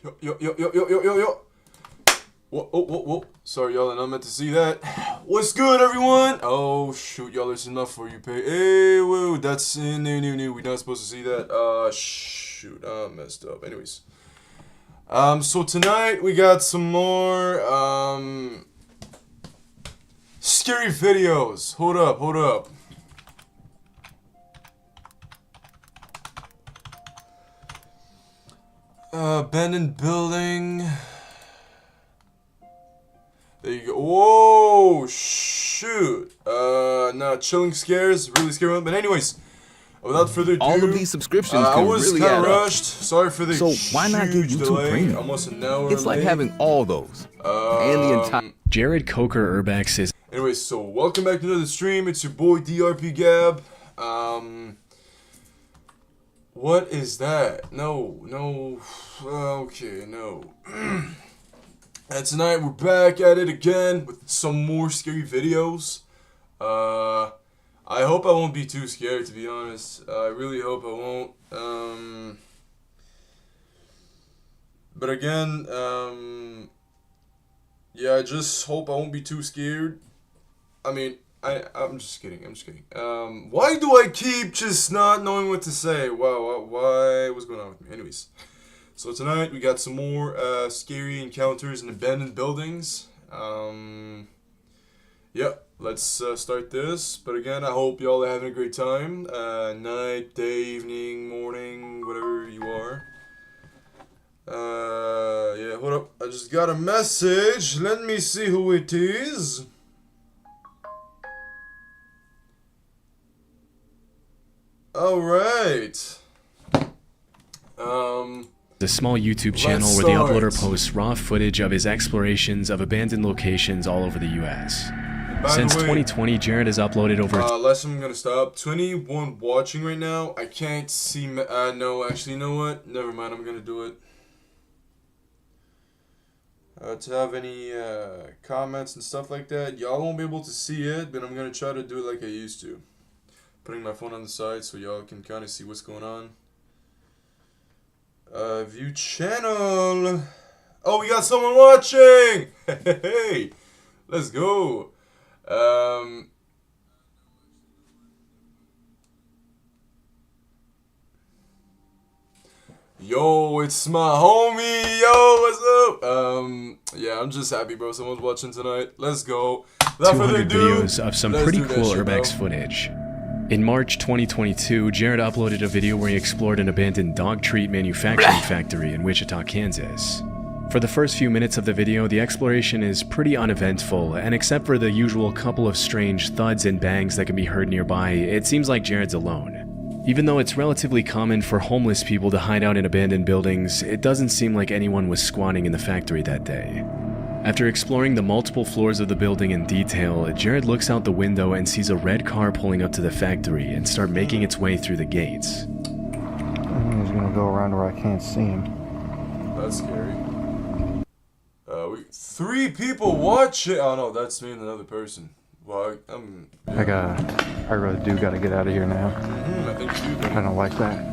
Yo, yo, yo, yo, yo, yo, yo, yo. Whoa, oh, whoa, whoa. Sorry, y'all, I not meant to see that. What's good, everyone? Oh, shoot, y'all, there's enough for you, pay. Hey, whoa, that's new. We're not supposed to see that. Shoot, I messed up. Anyways. So tonight we got some more, scary videos. Hold up. Abandoned building. There you go. Whoa, shoot. Nah, chilling scares, really scary one. But anyways, without further ado, all of these subscriptions I can was really kind add of up. rushed. Sorry for the So why not get huge YouTube delay. Premium? Almost an hour It's like late. having all those and the entire. Jared Coker Urbex is. Anyways, so welcome back to another stream. It's your boy DRP Gab. What is that? No. Okay, no. And tonight we're back at it again with some more scary videos. I hope I won't be too scared, to be honest. I really hope I won't. But again, yeah, I just hope I won't be too scared. I mean, I'm just kidding. Why do I keep just not knowing what to say? Wow, why? What's going on with me? Anyways, so tonight we got some more scary encounters in abandoned buildings. Yep, let's start this. But again, I hope y'all are having a great time. Night, day, evening, morning, whatever you are. Yeah, hold up. I just got a message. Let me see who it is. Alright. The small YouTube channel where the uploader posts raw footage of his explorations of abandoned locations all over the US. Since 2020, Jared has uploaded over. Last I'm gonna stop. 21 watching right now. I can't see. No, actually, you know what? Never mind. I'm gonna do it. To have any comments and stuff like that, y'all won't be able to see it, but I'm gonna try to do it like I used to. Putting my phone on the side so y'all can kind of see what's going on. View channel. Oh, we got someone watching. Hey, let's go. Yo, it's my homie. Yo, what's up? Yeah, I'm just happy, bro. Someone's watching tonight. Let's go. Without further 200 ado, videos of some pretty cool Urbex footage. In March 2022, Jared uploaded a video where he explored an abandoned dog treat manufacturing factory in Wichita, Kansas. For the first few minutes of the video, the exploration is pretty uneventful, and except for the usual couple of strange thuds and bangs that can be heard nearby, it seems like Jared's alone. Even though it's relatively common for homeless people to hide out in abandoned buildings, it doesn't seem like anyone was squatting in the factory that day. After exploring the multiple floors of the building in detail, Jared looks out the window and sees a red car pulling up to the factory and start making its way through the gates. I think he's gonna go around where I can't see him. That's scary. 3 people watch it. Oh no, that's me and another person. Well, yeah. I really do gotta get out of here now. I think you do. I don't like that.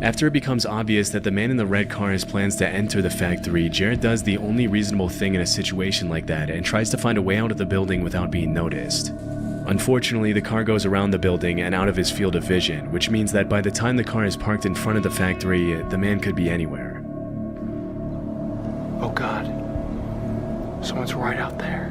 After it becomes obvious that the man in the red car has plans to enter the factory, Jared does the only reasonable thing in a situation like that and tries to find a way out of the building without being noticed. Unfortunately, the car goes around the building and out of his field of vision, which means that by the time the car is parked in front of the factory, the man could be anywhere. Oh God. Someone's right out there.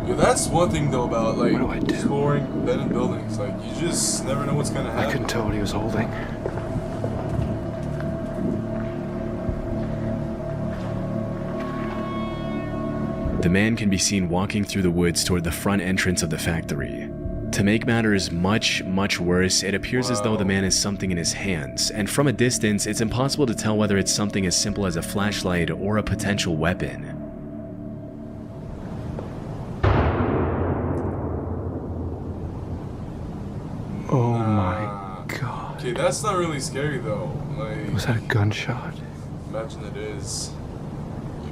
Yeah, that's one thing though about like What do I do? exploring abandoned buildings. Like you just never know what's gonna happen. I couldn't tell what he was holding. The man can be seen walking through the woods toward the front entrance of the factory. To make matters much worse, it appears as though the man has something in his hands, and from a distance, it's impossible to tell whether it's something as simple as a flashlight or a potential weapon. Oh my God. Okay, that's not really scary though. Like, Was that a gunshot? imagine it is.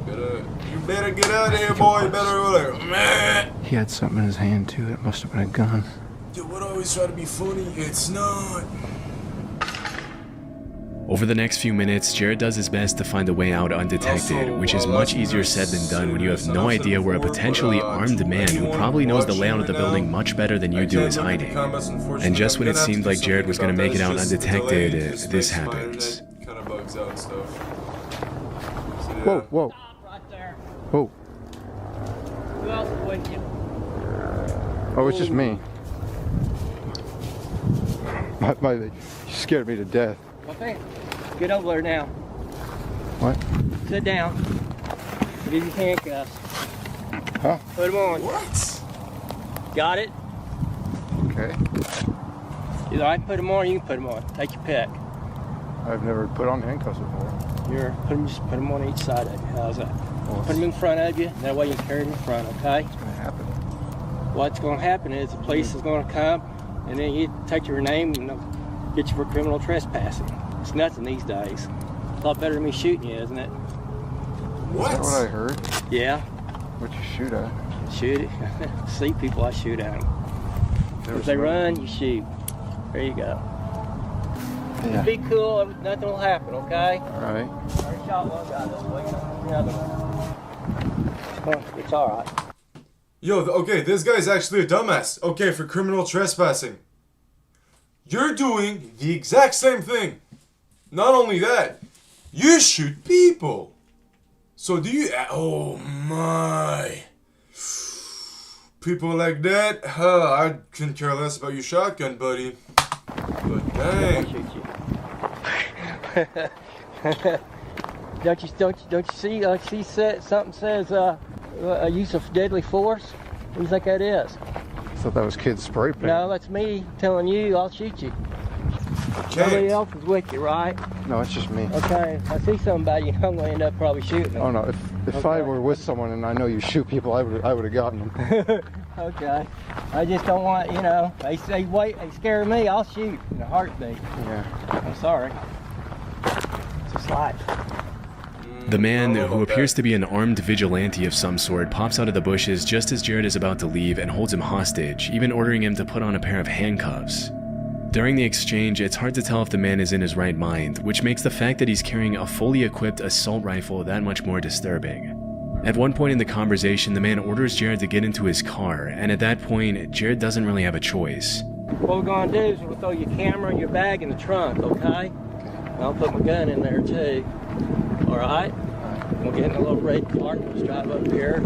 You better get out of here, boy. You better go there. Man. He had something in his hand too. It must have been a gun. Dude, what are always try to be funny. It's not. Over the next few minutes, Jared does his best to find a way out undetected, which is much easier said than done when you have no idea where a potentially armed man who probably knows the layout of the building much better than you do is hiding. And just when it seemed like Jared was going to make it out undetected, this happens. Kind of bugs out and stuff. So, yeah. Whoa, whoa. Right there. Whoa. Who else is with you? Oh, it's just me. You scared me to death. Okay. Get over there now. What? Sit down. I'll give you handcuffs. Huh? Put them on. What? Got it? Okay. Either I put them on or you can put them on. Take your pick. I've never put on handcuffs before. Just put them on each side of you. How's that? Well, Put them in front of you. That way you can carry them in front, okay? what's gonna happen? What's going to happen is the police is going to come and then you take your name and they'll get you for criminal trespassing. It's nothing these days. It's a lot better than me shooting you, isn't it? What? Is that what I heard? Yeah. What you shoot at? Shoot it. See people, I shoot at them. There If they run, you shoot. There you go. Yeah. Be cool, nothing will happen, okay? Alright. I shot one guy this way, the other one. It's alright. Yo, okay, this guy's actually a dumbass. Okay, for criminal trespassing. You're doing the exact same thing. Not only that, you shoot people. So do you... Oh my. People like that, I couldn't care less about your shotgun, buddy. But I'll dang. shoot you. don't you see? Something says a use of deadly force. What do you think that is? I thought that was kids spray paint. No, that's me telling you I'll shoot you. Nobody Okay. else is with you, right? No, it's just me. Okay, if I see somebody, I'm gonna end up probably shooting them. Oh no, if I Okay. were with someone and I know you shoot people, I would have gotten them. Okay. I just don't want, they scare me, I'll shoot in a heartbeat. Yeah. I'm sorry. It's just life. The man, I don't know who about appears that. to be an armed vigilante of some sort, pops out of the bushes just as Jared is about to leave and holds him hostage, even ordering him to put on a pair of handcuffs. During the exchange, it's hard to tell if the man is in his right mind, which makes the fact that he's carrying a fully equipped assault rifle that much more disturbing. At one point in the conversation, the man orders Jared to get into his car, and at that point, Jared doesn't really have a choice. What we're gonna do is we'll throw your camera and your bag in the trunk, okay? And I'll put my gun in there too. Alright? We'll get in a little red car, just drive up here,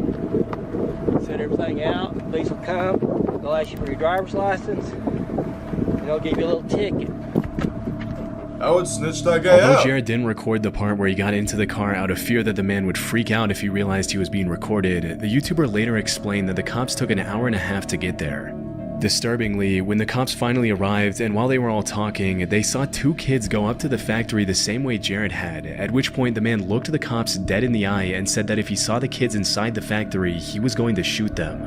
set everything out, police will come, they'll ask you for your driver's license, and they'll give you a little ticket. I would snitch that guy Although out. Jared didn't record the part where he got into the car out of fear that the man would freak out if he realized he was being recorded, the YouTuber later explained that the cops took an hour and a half to get there. Disturbingly, when the cops finally arrived and while they were all talking, they saw two kids go up to the factory the same way Jared had, at which point the man looked the cops dead in the eye and said that if he saw the kids inside the factory, he was going to shoot them.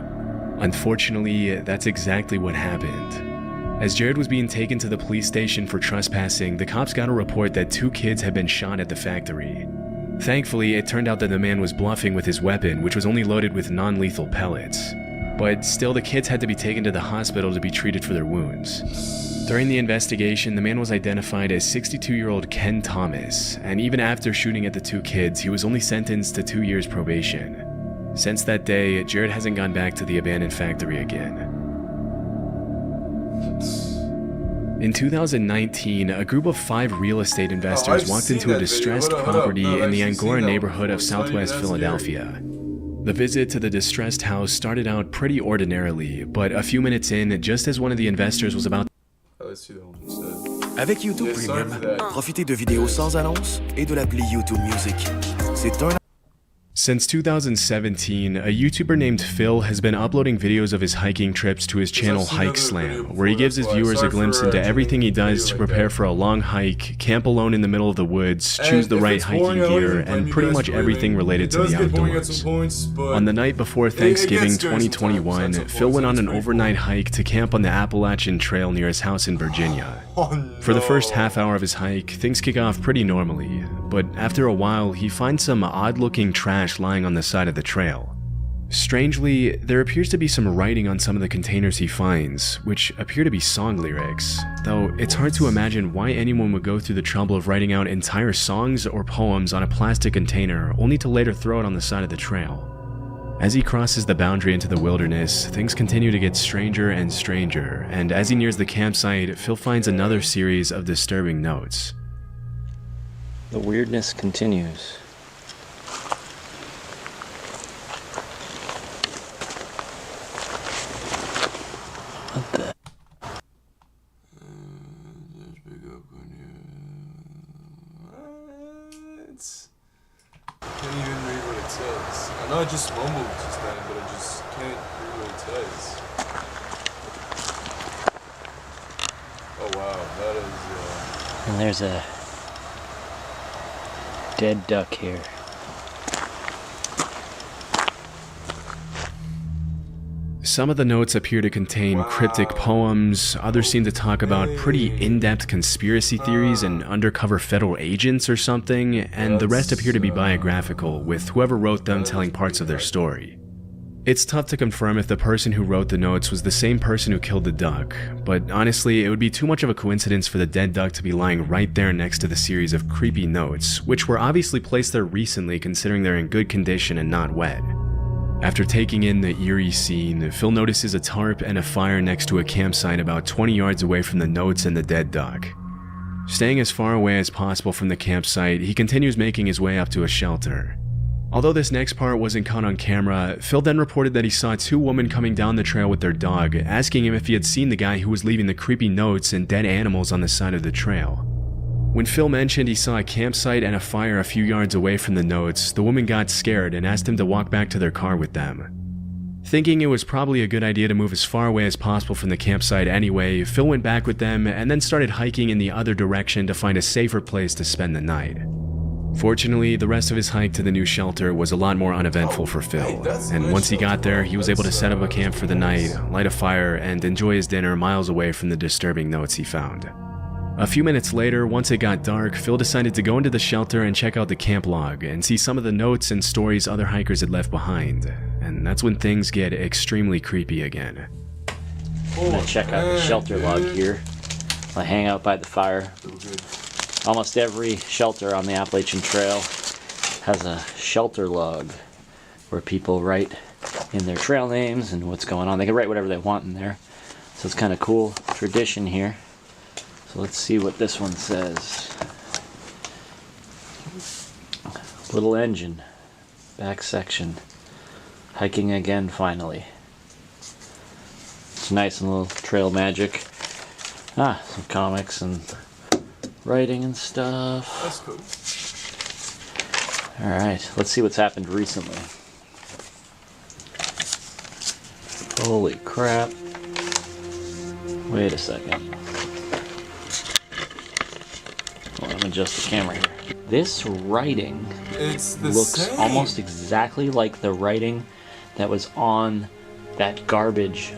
Unfortunately, that's exactly what happened. As Jared was being taken to the police station for trespassing, the cops got a report that two kids had been shot at the factory. Thankfully, it turned out that the man was bluffing with his weapon, which was only loaded with non-lethal pellets. But still, the kids had to be taken to the hospital to be treated for their wounds. During the investigation, the man was identified as 62-year-old Ken Thomas, and even after shooting at the two kids, he was only sentenced to 2 years probation. Since that day, Jared hasn't gone back to the abandoned factory again. In 2019, a group of 5 real estate investors I've walked seen into a that video. distressed Hold up. property No, I've in the actually seen Angora that neighborhood of before. It's not even southwest that Philadelphia. The visit to the distressed house started out pretty ordinarily, but a few minutes in, just as one of the investors was about Let's see that one instead. Avec YouTube Yes, sorry Premium, for that. profitez de vidéos sans annonce et de l'appli YouTube Music. C'est un Since 2017, a YouTuber named Phil has been uploading videos of his hiking trips to his channel I've seen another Hike video Slam, before, where he gives his that's why. viewers a Sorry glimpse for, into doing everything he a video does to like prepare that. for a long hike, camp alone in the middle of the woods, And choose the if right it's hiking boring, I don't gear, even blame and you pretty guys much for everything leaving. related to It does the get boring at outdoors. some points, but On the night before it Thanksgiving gets scary sometimes 2021, at some Phil points, went on it's an pretty overnight cool. hike to camp on the Appalachian Trail near his house in Virginia. Oh, no. For the first half hour of his hike, things kick off pretty normally, but after a while, he finds some odd-looking trash lying on the side of the trail. Strangely, there appears to be some writing on some of the containers he finds, which appear to be song lyrics, though it's hard to imagine why anyone would go through the trouble of writing out entire songs or poems on a plastic container only to later throw it on the side of the trail. As he crosses the boundary into the wilderness, things continue to get stranger and stranger, and as he nears the campsite, Phil finds another series of disturbing notes. The weirdness continues. What the? Can't even read what it says. I know I just mumbled just then, but I just can't read what it says. Oh wow, that is And there's a dead duck here. Some of the notes appear to contain cryptic poems, others seem to talk about pretty in-depth conspiracy theories and undercover federal agents or something, and the rest appear to be biographical, with whoever wrote them telling parts of their story. It's tough to confirm if the person who wrote the notes was the same person who killed the duck, but honestly, it would be too much of a coincidence for the dead duck to be lying right there next to the series of creepy notes, which were obviously placed there recently considering they're in good condition and not wet. After taking in the eerie scene, Phil notices a tarp and a fire next to a campsite about 20 yards away from the notes and the dead duck. Staying as far away as possible from the campsite, he continues making his way up to a shelter. Although this next part wasn't caught on camera, Phil then reported that he saw two women coming down the trail with their dog, asking him if he had seen the guy who was leaving the creepy notes and dead animals on the side of the trail. When Phil mentioned he saw a campsite and a fire a few yards away from the notes, the woman got scared and asked him to walk back to their car with them. Thinking it was probably a good idea to move as far away as possible from the campsite anyway, Phil went back with them and then started hiking in the other direction to find a safer place to spend the night. Fortunately, the rest of his hike to the new shelter was a lot more uneventful for Phil, and once he got there, he was able to set up a camp for the night, light a fire, and enjoy his dinner miles away from the disturbing notes he found. A few minutes later, once it got dark, Phil decided to go into the shelter and check out the camp log and see some of the notes and stories other hikers had left behind, and that's when things get extremely creepy again. I'm gonna check out the shelter log here. I hang out by the fire. Almost every shelter on the Appalachian Trail has a shelter log where people write in their trail names and what's going on. They can write whatever they want in there. So it's kind of cool tradition here. So let's see what this one says. Little engine, back section. Hiking again finally. It's nice and little trail magic. Some comics and writing and stuff. that's cool. Alright, let's see what's happened recently. Holy crap. Wait a second. Let me adjust the camera here. This writing It's the looks same. almost exactly like the writing that was on that garbage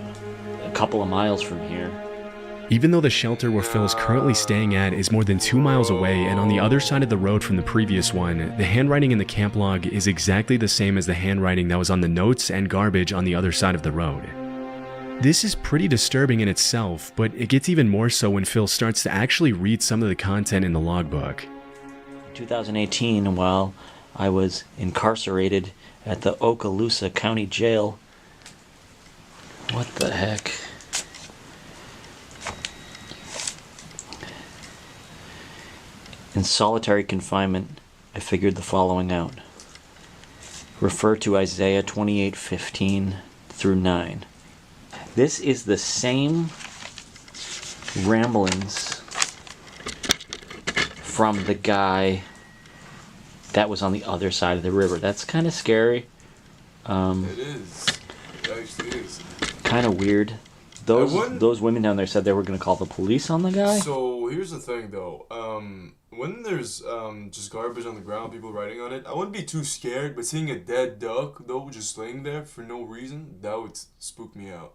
a couple of miles from here. Even though the shelter where Phil is currently staying at is more than 2 miles away and on the other side of the road from the previous one, the handwriting in the camp log is exactly the same as the handwriting that was on the notes and garbage on the other side of the road. This is pretty disturbing in itself, but it gets even more so when Phil starts to actually read some of the content in the logbook. In 2018, while I was incarcerated at the Okaloosa County Jail. What the heck? In solitary confinement, I figured the following out. Refer to Isaiah 28:15 through 9. This is the same ramblings from the guy that was on the other side of the river. That's kind of scary. It is. It actually is. Kind of weird. Those women down there said they were going to call the police on the guy. So here's the thing, though. When there's just garbage on the ground, people writing on it, I wouldn't be too scared. But seeing a dead duck, though, just laying there for no reason, that would spook me out.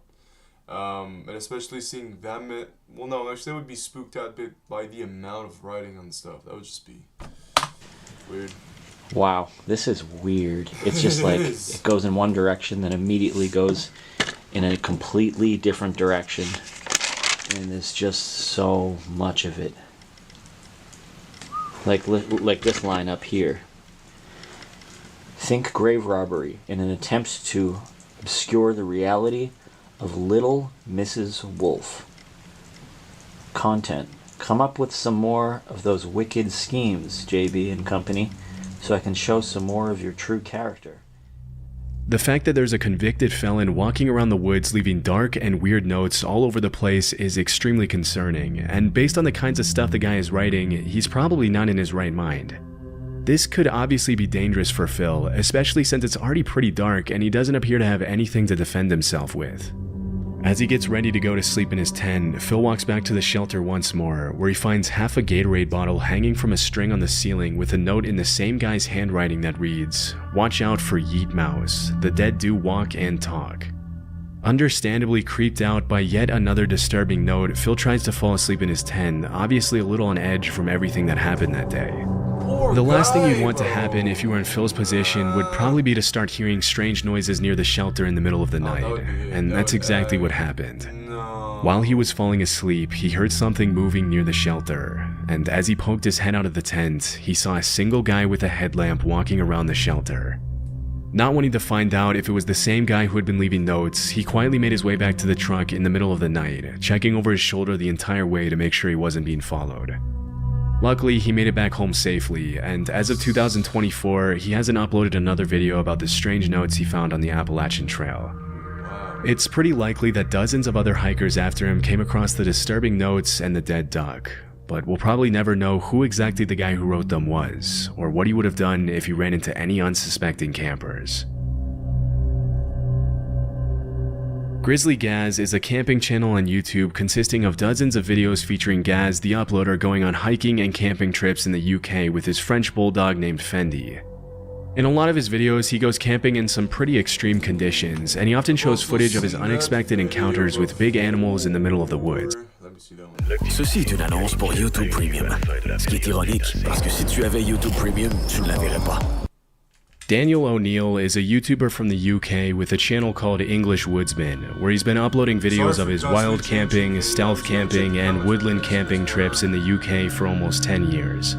And especially seeing that well, no, actually, I would be spooked out a bit by the amount of writing on stuff. That would just be weird. Wow, this is weird. It's just like it goes in one direction, then immediately goes in a completely different direction. And there's just so much of it. Like this line up here. Think grave robbery in an attempt to obscure the reality of Little Mrs. Wolf. Content. Come up with some more of those wicked schemes, JB and company, so I can show some more of your true character. The fact that there's a convicted felon walking around the woods leaving dark and weird notes all over the place is extremely concerning, and based on the kinds of stuff the guy is writing, he's probably not in his right mind. This could obviously be dangerous for Phil, especially since it's already pretty dark and he doesn't appear to have anything to defend himself with. As he gets ready to go to sleep in his tent, Phil walks back to the shelter once more, where he finds half a Gatorade bottle hanging from a string on the ceiling with a note in the same guy's handwriting that reads, "Watch out for Yeet Mouse, the dead do walk and talk." Understandably creeped out by yet another disturbing note, Phil tries to fall asleep in his tent, obviously a little on edge from everything that happened that day. The last thing you'd want to happen if you were in Phil's position would probably be to start hearing strange noises near the shelter in the middle of the night, and that's exactly what happened. While he was falling asleep, he heard something moving near the shelter, and as he poked his head out of the tent, he saw a single guy with a headlamp walking around the shelter. Not wanting to find out if it was the same guy who had been leaving notes, he quietly made his way back to the truck in the middle of the night, checking over his shoulder the entire way to make sure he wasn't being followed. Luckily, he made it back home safely, and as of 2024, he hasn't uploaded another video about the strange notes he found on the Appalachian Trail. It's pretty likely that dozens of other hikers after him came across the disturbing notes and the dead duck, but we'll probably never know who exactly the guy who wrote them was, or what he would have done if he ran into any unsuspecting campers. Grizzly Gaz is a camping channel on YouTube consisting of dozens of videos featuring Gaz, the uploader, going on hiking and camping trips in the UK with his French bulldog named Fendi. In a lot of his videos, he goes camping in some pretty extreme conditions, and he often shows footage of his unexpected encounters with big animals in the middle of the woods. Ceci est une annonce pour YouTube Premium. Ce qui est ironique, parce que si tu avais YouTube Premium, tu ne la verrais pas. Daniel O'Neill is a YouTuber from the UK with a channel called English Woodsman, where he's been uploading videos of his wild camping, stealth camping, and woodland camping trips in the UK for almost 10 years.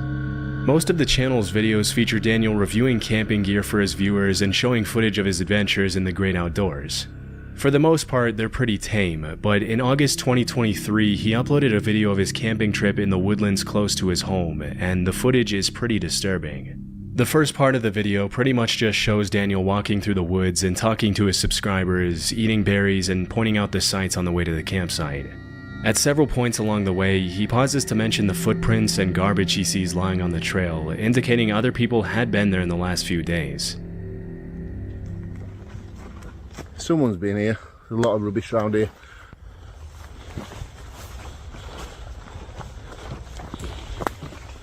Most of the channel's videos feature Daniel reviewing camping gear for his viewers and showing footage of his adventures in the great outdoors. For the most part, they're pretty tame, but in August 2023, he uploaded a video of his camping trip in the woodlands close to his home, and the footage is pretty disturbing. The first part of the video pretty much just shows Daniel walking through the woods and talking to his subscribers, eating berries, and pointing out the sights on the way to the campsite. At several points along the way, he pauses to mention the footprints and garbage he sees lying on the trail, indicating other people had been there in the last few days. Someone's been here. There's a lot of rubbish around here.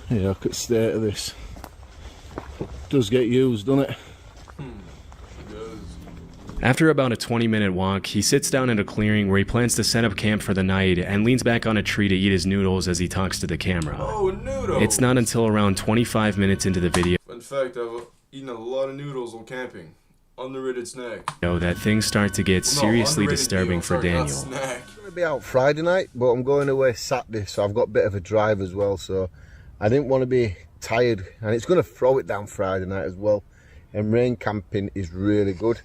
Yeah, look at the state of this. Does get used, doesn't it? After about a 20-minute walk, he sits down at a clearing where he plans to set up camp for the night and leans back on a tree to eat his noodles as he talks to the camera. Oh, noodles! It's not until around 25 minutes into the video In fact, I've eaten a lot of noodles while camping. Underrated snack. that things start to get seriously underrated disturbing meal, for sorry, not Daniel. snack. I'm going to be out Friday night, but I'm going away Saturday, so I've got a bit of a drive as well, so I didn't want to be tired, and it's going to throw it down Friday night as well, and rain camping is really good.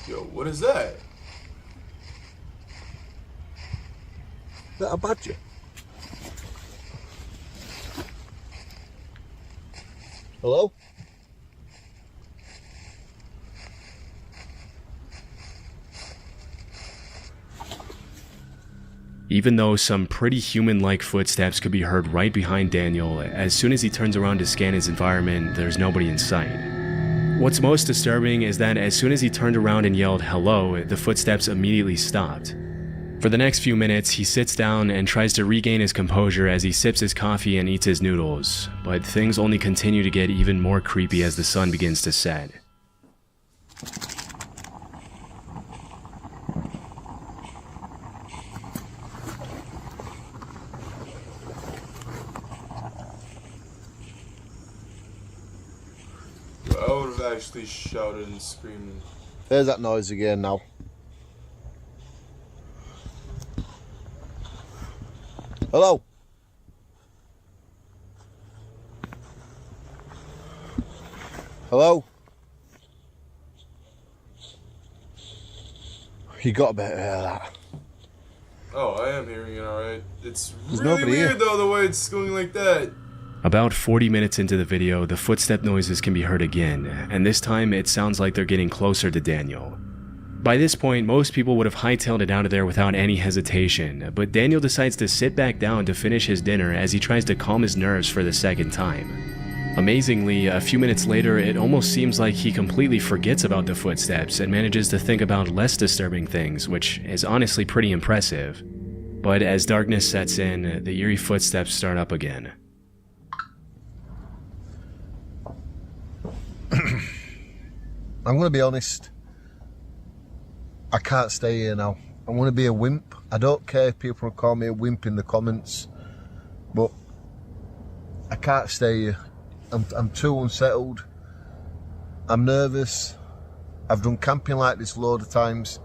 Yo, what is that? Is that a badger? Hello? Even though some pretty human-like footsteps could be heard right behind Daniel, as soon as he turns around to scan his environment, there's nobody in sight. What's most disturbing is that as soon as he turned around and yelled hello, the footsteps immediately stopped. For the next few minutes, he sits down and tries to regain his composure as he sips his coffee and eats his noodles, but things only continue to get even more creepy as the sun begins to set. I would have actually shouted and screamed. There's that noise again now. Hello? Hello? You got to better hear that. Oh, I am hearing it alright. It's There's really nobody weird here. though, the way it's going like that. About 40 minutes into the video, the footstep noises can be heard again, and this time it sounds like they're getting closer to Daniel. By this point, most people would have hightailed it out of there without any hesitation, but Daniel decides to sit back down to finish his dinner as he tries to calm his nerves for the second time. Amazingly, a few minutes later, it almost seems like he completely forgets about the footsteps and manages to think about less disturbing things, which is honestly pretty impressive. But as darkness sets in, the eerie footsteps start up again. I'm going to be honest. I can't stay here now. I'm going to be a wimp. I don't care if people call me a wimp in the comments, but I can't stay here. I'm too unsettled. I'm nervous. I've done camping like this a load of times.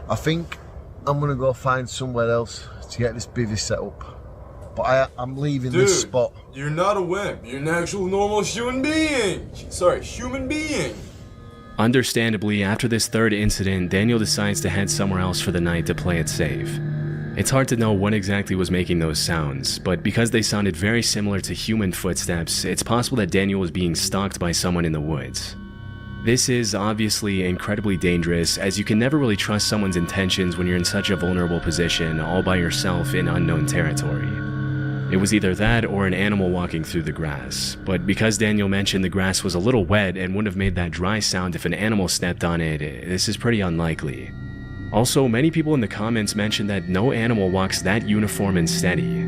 I think I'm going to go find somewhere else to get this bivvy set up. But I'm leaving this spot. You're not a wimp. You're an actual normal human being. Sorry, human being. Understandably, after this third incident, Daniel decides to head somewhere else for the night to play it safe. It's hard to know what exactly was making those sounds, but because they sounded very similar to human footsteps, it's possible that Daniel was being stalked by someone in the woods. This is obviously incredibly dangerous, as you can never really trust someone's intentions when you're in such a vulnerable position all by yourself in unknown territory. It was either that or an animal walking through the grass, but because Daniel mentioned the grass was a little wet and wouldn't have made that dry sound if an animal stepped on it, this is pretty unlikely. Also, many people in the comments mentioned that no animal walks that uniform and steady.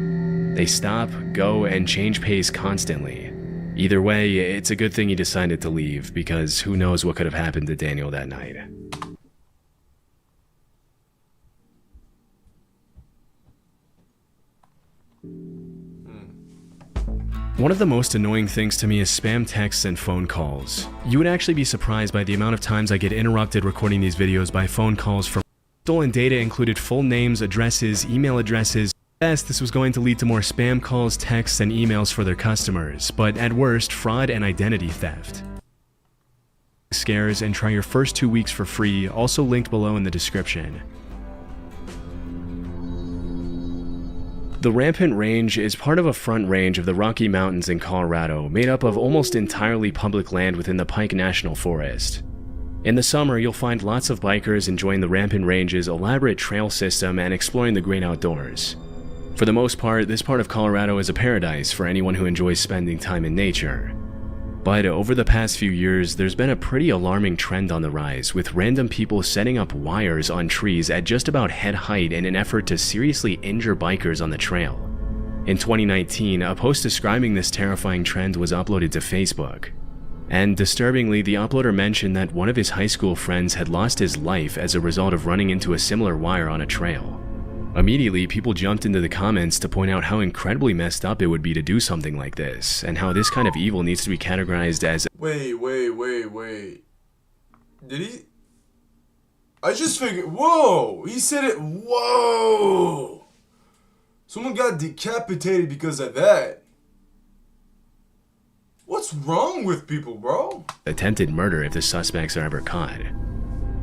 They stop, go, and change pace constantly. Either way, it's a good thing he decided to leave, because who knows what could have happened to Daniel that night. One of the most annoying things to me is spam texts and phone calls. You would actually be surprised by the amount of times I get interrupted recording these videos by phone calls from stolen data included full names, addresses, email addresses. Yes, this was going to lead to more spam calls, texts, and emails for their customers, but at worst, fraud and identity theft. Scares and try your first 2 weeks for free, also linked below in the description. The Rampant Range is part of a front range of the Rocky Mountains in Colorado, made up of almost entirely public land within the Pike National Forest. In the summer, you'll find lots of bikers enjoying the Rampant Range's elaborate trail system and exploring the great outdoors. For the most part, this part of Colorado is a paradise for anyone who enjoys spending time in nature. But over the past few years, there's been a pretty alarming trend on the rise, with random people setting up wires on trees at just about head height in an effort to seriously injure bikers on the trail. In 2019, a post describing this terrifying trend was uploaded to Facebook. And disturbingly, the uploader mentioned that one of his high school friends had lost his life as a result of running into a similar wire on a trail. Immediately, people jumped into the comments to point out how incredibly messed up it would be to do something like this, and how this kind of evil needs to be categorized as— Wait. Did he? I just figured, whoa! He said it, whoa! Someone got decapitated because of that. What's wrong with people, bro? attempted murder if the suspects are ever caught.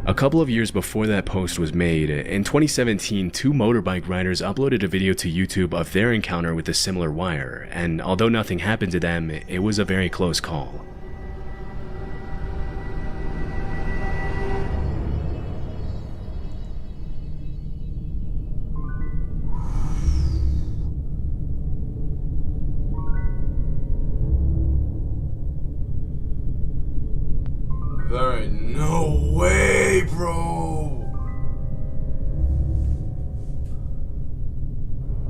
A couple of years before that post was made, in 2017, 2 motorbike riders uploaded a video to YouTube of their encounter with a similar wire, and although nothing happened to them, it was a very close call. There ain't no way, bro.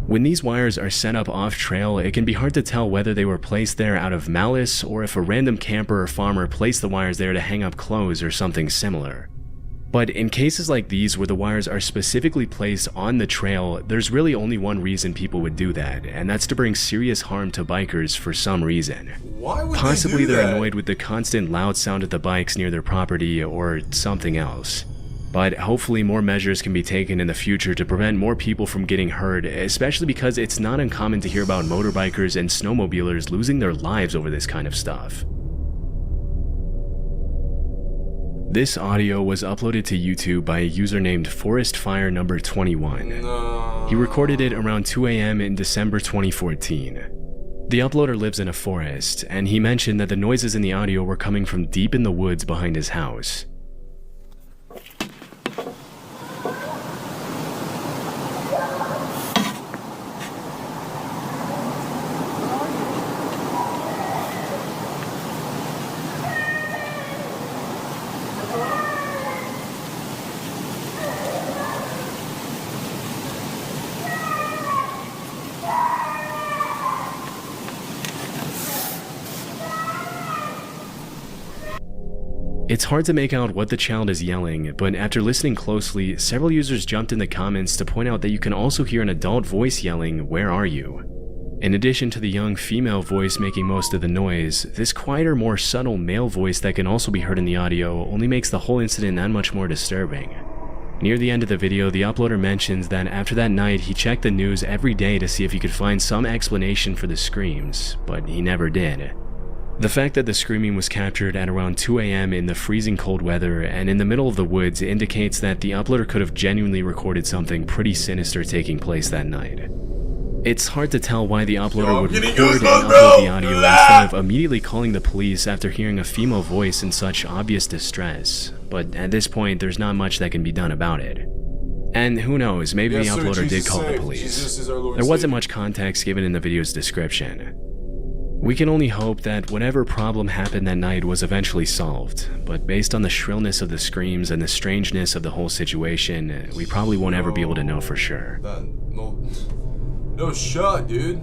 When these wires are set up off-trail, it can be hard to tell whether they were placed there out of malice or if a random camper or farmer placed the wires there to hang up clothes or something similar. But in cases like these where the wires are specifically placed on the trail, there's really only one reason people would do that, and that's to bring serious harm to bikers for some reason. Why would Possibly they do they're that? annoyed with the constant loud sound of the bikes near their property or something else. But hopefully more measures can be taken in the future to prevent more people from getting hurt, especially because it's not uncommon to hear about motorbikers and snowmobilers losing their lives over this kind of stuff. This audio was uploaded to YouTube by a user named ForestFire21. No. He recorded it around 2 a.m. in December 2014. The uploader lives in a forest, and he mentioned that the noises in the audio were coming from deep in the woods behind his house. It's hard to make out what the child is yelling, but after listening closely, several users jumped in the comments to point out that you can also hear an adult voice yelling, "Where are you?" In addition to the young female voice making most of the noise, this quieter, more subtle male voice that can also be heard in the audio only makes the whole incident that much more disturbing. Near the end of the video, the uploader mentions that after that night he checked the news every day to see if he could find some explanation for the screams, but he never did. The fact that the screaming was captured at around 2 a.m. in the freezing cold weather and in the middle of the woods indicates that the uploader could have genuinely recorded something pretty sinister taking place that night. It's hard to tell why the uploader would record and upload the audio instead of immediately calling the police after hearing a female voice in such obvious distress, but at this point there's not much that can be done about it. And who knows, maybe the uploader did call the police. There wasn't much context given in the video's description. We can only hope that whatever problem happened that night was eventually solved, but based on the shrillness of the screams and the strangeness of the whole situation, we probably won't ever be able to know for sure. No shot, dude.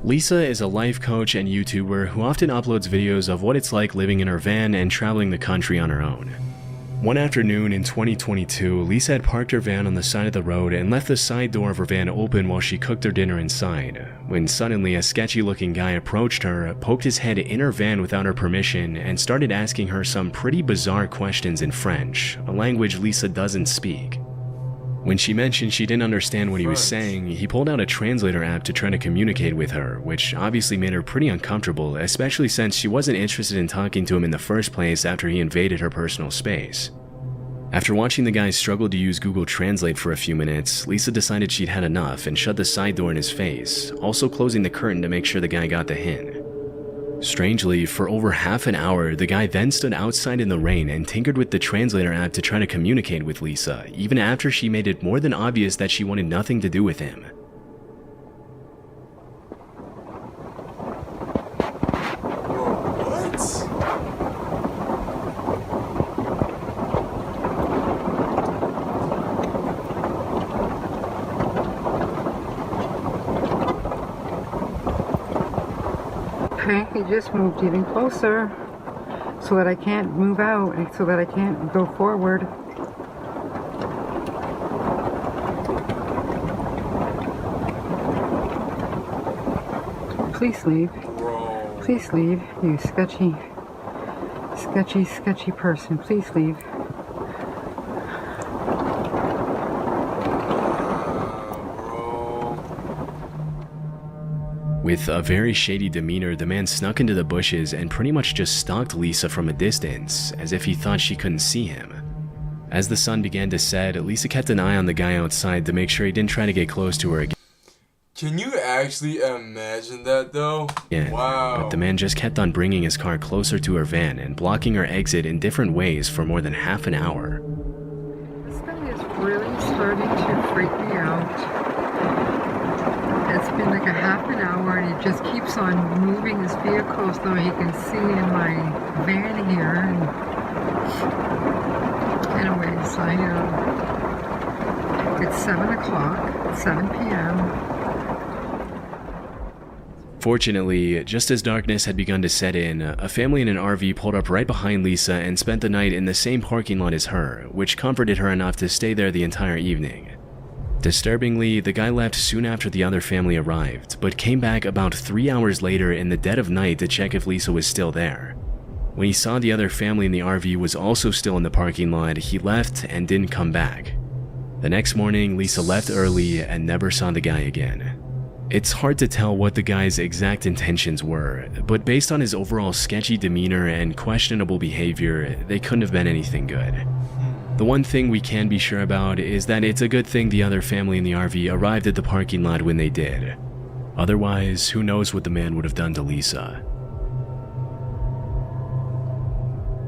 Lisa is a life coach and YouTuber who often uploads videos of what it's like living in her van and traveling the country on her own. One afternoon in 2022, Lisa had parked her van on the side of the road and left the side door of her van open while she cooked her dinner inside, when suddenly a sketchy-looking guy approached her, poked his head in her van without her permission, and started asking her some pretty bizarre questions in French, a language Lisa doesn't speak. When she mentioned she didn't understand what he was saying, he pulled out a translator app to try to communicate with her, which obviously made her pretty uncomfortable, especially since she wasn't interested in talking to him in the first place after he invaded her personal space. After watching the guy struggle to use Google Translate for a few minutes, Lisa decided she'd had enough and shut the side door in his face, also closing the curtain to make sure the guy got the hint. Strangely, for over half an hour, the guy then stood outside in the rain and tinkered with the translator app to try to communicate with Lisa, even after she made it more than obvious that she wanted nothing to do with him. He just moved even closer so that I can't move out and so that I can't go forward. Please leave. Please leave, you sketchy person. Please leave. With a very shady demeanor, the man snuck into the bushes and pretty much just stalked Lisa from a distance, as if he thought she couldn't see him. As the sun began to set, Lisa kept an eye on the guy outside to make sure he didn't try to get close to her again. Can you actually imagine that though? Yeah, wow. But the man just kept on bringing his car closer to her van and blocking her exit in different ways for more than half an hour. This guy is really starting to freak me out. It's been like a half an hour and he just keeps on moving his vehicle so he can see in my van here. And anyways, it's 7 o'clock, 7 p.m. Fortunately, just as darkness had begun to set in, a family in an RV pulled up right behind Lisa and spent the night in the same parking lot as her, which comforted her enough to stay there the entire evening. Disturbingly, the guy left soon after the other family arrived, but came back about 3 hours later in the dead of night to check if Lisa was still there. When he saw the other family in the RV was also still in the parking lot, he left and didn't come back. The next morning, Lisa left early and never saw the guy again. It's hard to tell what the guy's exact intentions were, but based on his overall sketchy demeanor and questionable behavior, they couldn't have been anything good. The one thing we can be sure about is that it's a good thing the other family in the RV arrived at the parking lot when they did. Otherwise, who knows what the man would have done to Lisa.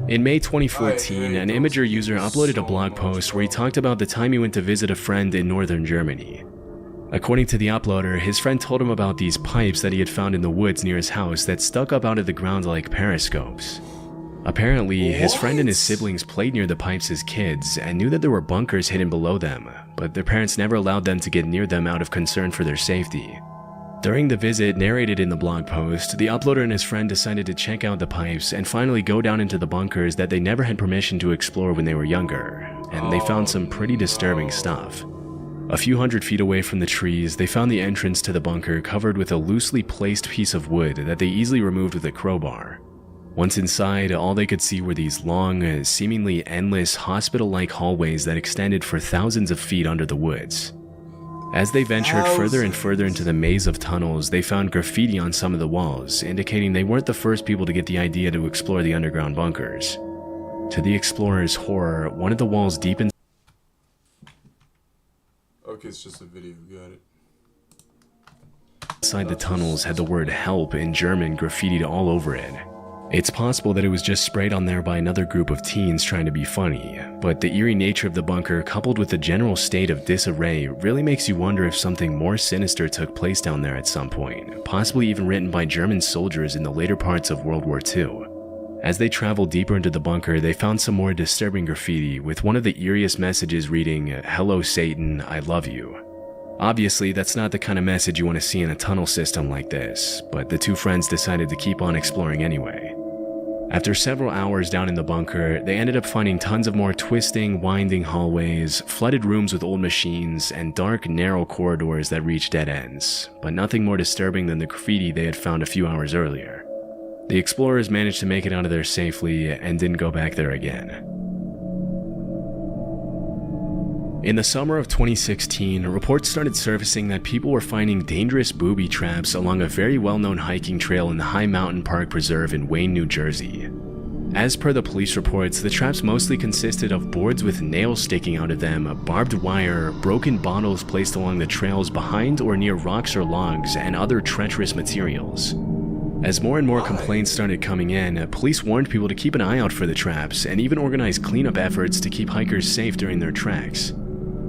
In May 2014, an Imager user uploaded a blog post where he talked about the time he went to visit a friend in northern Germany. According to the uploader, his friend told him about these pipes that he had found in the woods near his house that stuck up out of the ground like periscopes. Apparently, his friend and his siblings played near the pipes as kids and knew that there were bunkers hidden below them, but their parents never allowed them to get near them out of concern for their safety. During the visit narrated in the blog post, the uploader and his friend decided to check out the pipes and finally go down into the bunkers that they never had permission to explore when they were younger, and they found some pretty disturbing stuff. A few hundred feet away from the trees, they found the entrance to the bunker covered with a loosely placed piece of wood that they easily removed with a crowbar. Once inside, all they could see were these long, seemingly endless, hospital-like hallways that extended for thousands of feet under the woods. As they ventured further and further into the maze of tunnels, they found graffiti on some of the walls, indicating they weren't the first people to get the idea to explore the underground bunkers. To the explorers' horror, one of the walls deep Okay, it's just a video, got it. inside the tunnels had the word "help" in German graffitied all over it. It's possible that it was just sprayed on there by another group of teens trying to be funny, but the eerie nature of the bunker coupled with the general state of disarray really makes you wonder if something more sinister took place down there at some point, possibly even written by German soldiers in the later parts of World War II. As they traveled deeper into the bunker, they found some more disturbing graffiti, with one of the eeriest messages reading, "Hello Satan, I love you." Obviously, that's not the kind of message you want to see in a tunnel system like this, but the two friends decided to keep on exploring anyway. After several hours down in the bunker, they ended up finding tons of more twisting, winding hallways, flooded rooms with old machines, and dark, narrow corridors that reached dead ends, but nothing more disturbing than the graffiti they had found a few hours earlier. The explorers managed to make it out of there safely and didn't go back there again. In the summer of 2016, reports started surfacing that people were finding dangerous booby traps along a very well-known hiking trail in the High Mountain Park Preserve in Wayne, New Jersey. As per the police reports, the traps mostly consisted of boards with nails sticking out of them, barbed wire, broken bottles placed along the trails behind or near rocks or logs, and other treacherous materials. As more and more complaints started coming in, police warned people to keep an eye out for the traps and even organized cleanup efforts to keep hikers safe during their treks.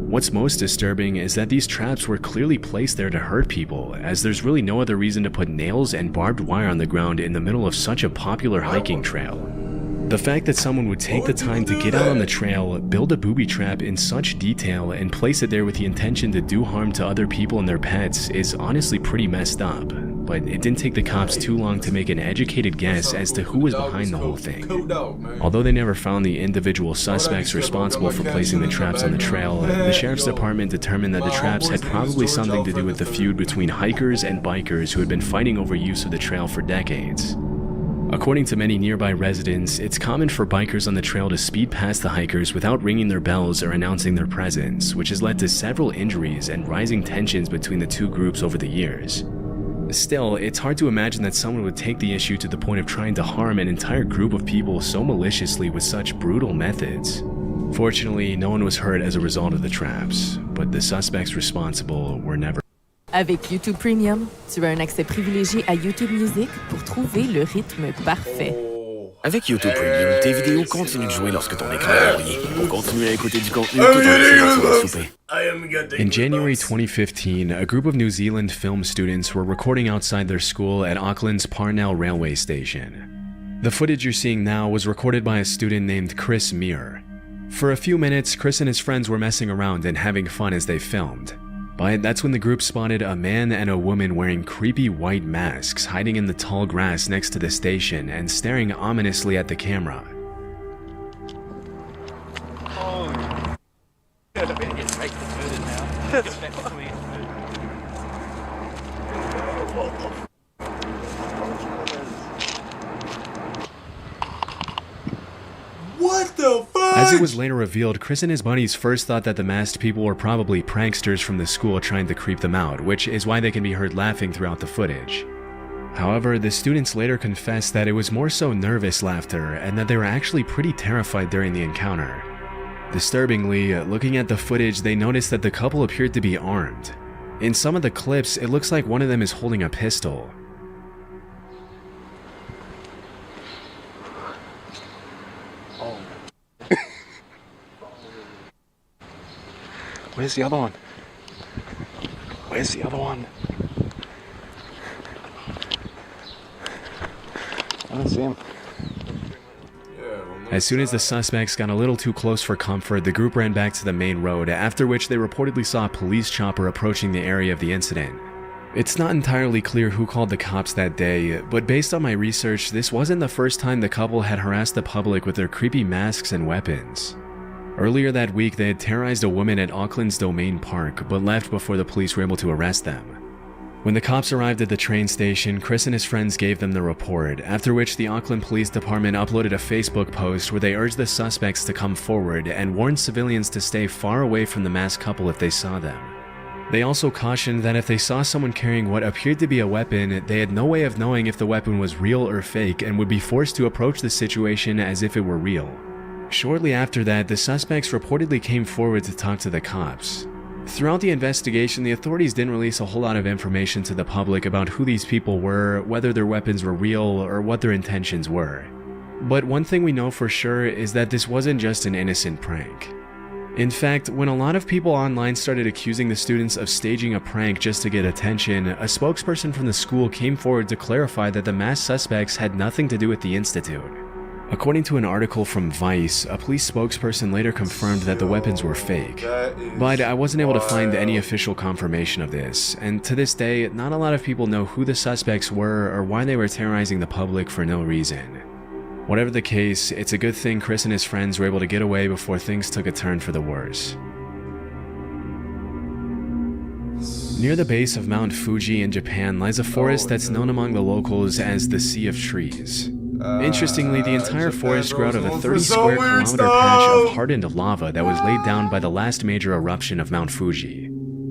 What's most disturbing is that these traps were clearly placed there to hurt people, as there's really no other reason to put nails and barbed wire on the ground in the middle of such a popular hiking trail. The fact that someone would take the time to get out on the trail, build a booby trap in such detail, and place it there with the intention to do harm to other people and their pets is honestly pretty messed up. But it didn't take the cops too long to make an educated guess as to who was behind the whole thing. Although they never found the individual suspects responsible for placing the traps on the trail, the sheriff's department determined that the traps had probably something to do with the feud between hikers and bikers who had been fighting over use of the trail for decades. According to many nearby residents, it's common for bikers on the trail to speed past the hikers without ringing their bells or announcing their presence, which has led to several injuries and rising tensions between the two groups over the years. Still, it's hard to imagine that someone would take the issue to the point of trying to harm an entire group of people so maliciously with such brutal methods. Fortunately, no one was hurt as a result of the traps, but the suspects responsible were never. Avec YouTube Premium, tu as un accès privilégié à YouTube Music pour trouver le rythme parfait. Avec YouTube Premium, tes vidéos continuent de jouer lorsque ton écran est brillé. Pour continuer à écouter du contenu tout en faisant souper. In January 2015, a group of New Zealand film students were recording outside their school at Auckland's Parnell railway station. The footage you're seeing now was recorded by a student named Chris Meir. For a few minutes, Chris and his friends were messing around and having fun as they filmed. But that's when the group spotted a man and a woman wearing creepy white masks hiding in the tall grass next to the station and staring ominously at the camera. What the fuck? As it was later revealed, Chris and his buddies first thought that the masked people were probably pranksters from the school trying to creep them out, which is why they can be heard laughing throughout the footage. However, the students later confessed that it was more so nervous laughter and that they were actually pretty terrified during the encounter. Disturbingly, looking at the footage, they noticed that the couple appeared to be armed. In some of the clips, it looks like one of them is holding a pistol. Where's the other one? Where's the other one? I don't see him. As soon as the suspects got a little too close for comfort, the group ran back to the main road, after which they reportedly saw a police chopper approaching the area of the incident. It's not entirely clear who called the cops that day, but based on my research, this wasn't the first time the couple had harassed the public with their creepy masks and weapons. Earlier that week, they had terrorized a woman at Auckland's Domain Park, but left before the police were able to arrest them. When the cops arrived at the train station, Chris and his friends gave them the report, after which the Auckland Police Department uploaded a Facebook post where they urged the suspects to come forward and warned civilians to stay far away from the masked couple if they saw them. They also cautioned that if they saw someone carrying what appeared to be a weapon, they had no way of knowing if the weapon was real or fake and would be forced to approach the situation as if it were real. Shortly after that, the suspects reportedly came forward to talk to the cops. Throughout the investigation, the authorities didn't release a whole lot of information to the public about who these people were, whether their weapons were real, or what their intentions were. But one thing we know for sure is that this wasn't just an innocent prank. In fact, when a lot of people online started accusing the students of staging a prank just to get attention, a spokesperson from the school came forward to clarify that the masked suspects had nothing to do with the institute. According to an article from Vice, a police spokesperson later confirmed that the weapons were fake. But I wasn't able to find any official confirmation of this, and to this day, not a lot of people know who the suspects were or why they were terrorizing the public for no reason. Whatever the case, it's a good thing Chris and his friends were able to get away before things took a turn for the worse. Near the base of Mount Fuji in Japan lies a forest that's known among the locals as the Sea of Trees. Interestingly, the entire forest grew out of a 30 square kilometer patch of hardened lava that was laid down by the last major eruption of Mount Fuji.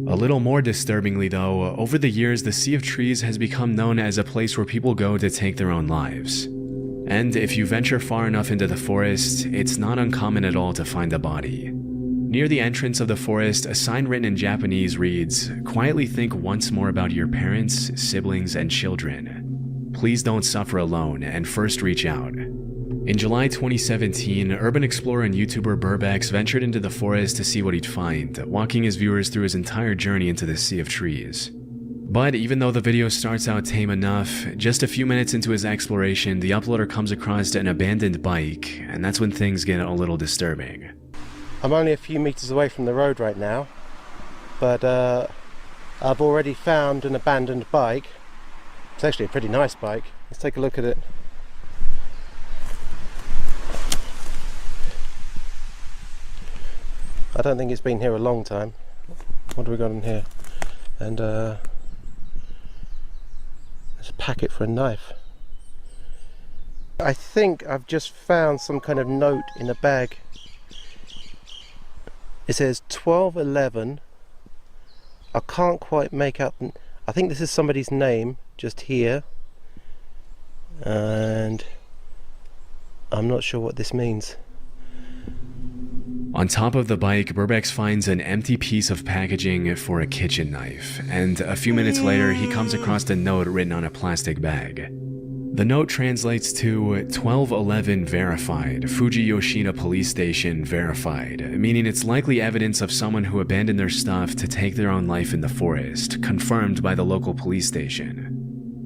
A little more disturbingly though, over the years the Sea of Trees has become known as a place where people go to take their own lives. And if you venture far enough into the forest, it's not uncommon at all to find a body. Near the entrance of the forest, a sign written in Japanese reads, "Quietly think once more about your parents, siblings, and children. Please don't suffer alone, and first reach out." In July 2017, urban explorer and YouTuber Burbex ventured into the forest to see what he'd find, walking his viewers through his entire journey into the Sea of Trees. But even though the video starts out tame enough, just a few minutes into his exploration, the uploader comes across an abandoned bike, and that's when things get a little disturbing. I'm only a few meters away from the road right now, but I've already found an abandoned bike. It's actually a pretty nice bike. Let's take a look at it. I don't think it's been here a long time. What do we got in here? And there's a packet for a knife. I think I've just found some kind of note in a bag. It says 1211. I can't quite make out. I think this is somebody's name just here, and I'm not sure what this means. On top of the bike, Burbex finds an empty piece of packaging for a kitchen knife, and a few minutes later he comes across a note written on a plastic bag. The note translates to 1211 verified, Fuji Yoshida Police Station verified, meaning it's likely evidence of someone who abandoned their stuff to take their own life in the forest, confirmed by the local police station.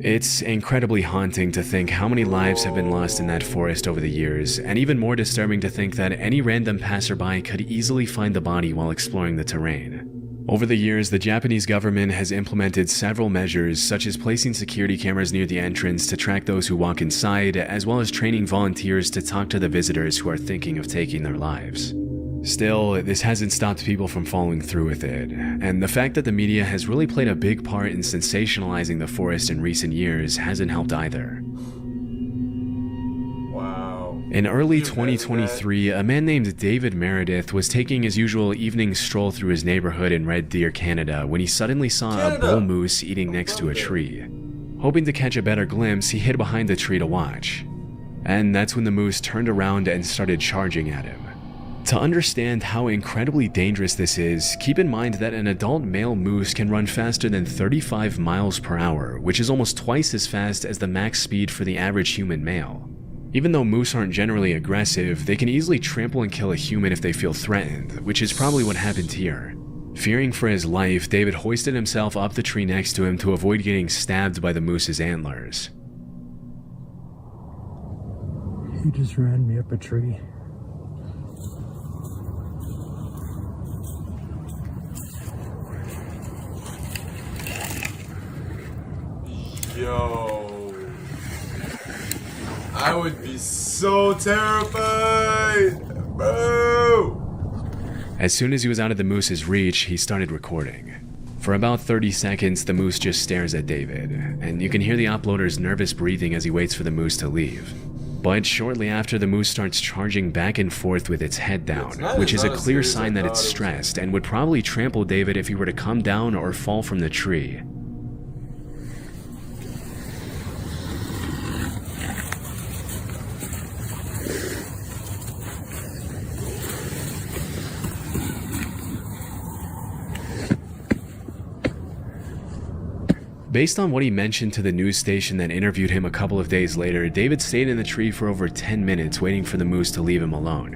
It's incredibly haunting to think how many lives have been lost in that forest over the years, and even more disturbing to think that any random passerby could easily find the body while exploring the terrain. Over the years, the Japanese government has implemented several measures, such as placing security cameras near the entrance to track those who walk inside, as well as training volunteers to talk to the visitors who are thinking of taking their lives. Still, this hasn't stopped people from following through with it, and the fact that the media has really played a big part in sensationalizing the forest in recent years hasn't helped either. In early 2023, a man named David Meredith was taking his usual evening stroll through his neighborhood in Red Deer, Canada, when he suddenly saw a bull moose eating next to a tree. Hoping to catch a better glimpse, he hid behind the tree to watch. And that's when the moose turned around and started charging at him. To understand how incredibly dangerous this is, keep in mind that an adult male moose can run faster than 35 miles per hour, which is almost twice as fast as the max speed for the average human male. Even though moose aren't generally aggressive, they can easily trample and kill a human if they feel threatened, which is probably what happened here. Fearing for his life, David hoisted himself up the tree next to him to avoid getting stabbed by the moose's antlers. He just ran me up a tree. Yo. I would be so terrified, bro. As soon as he was out of the moose's reach, he started recording. For about 30 seconds, the moose just stares at David, and you can hear the uploader's nervous breathing as he waits for the moose to leave. But shortly after, the moose starts charging back and forth with its head down, which is a clear sign that it's stressed and would probably trample David if he were to come down or fall from the tree. Based on what he mentioned to the news station that interviewed him a couple of days later, David stayed in the tree for over 10 minutes waiting for the moose to leave him alone.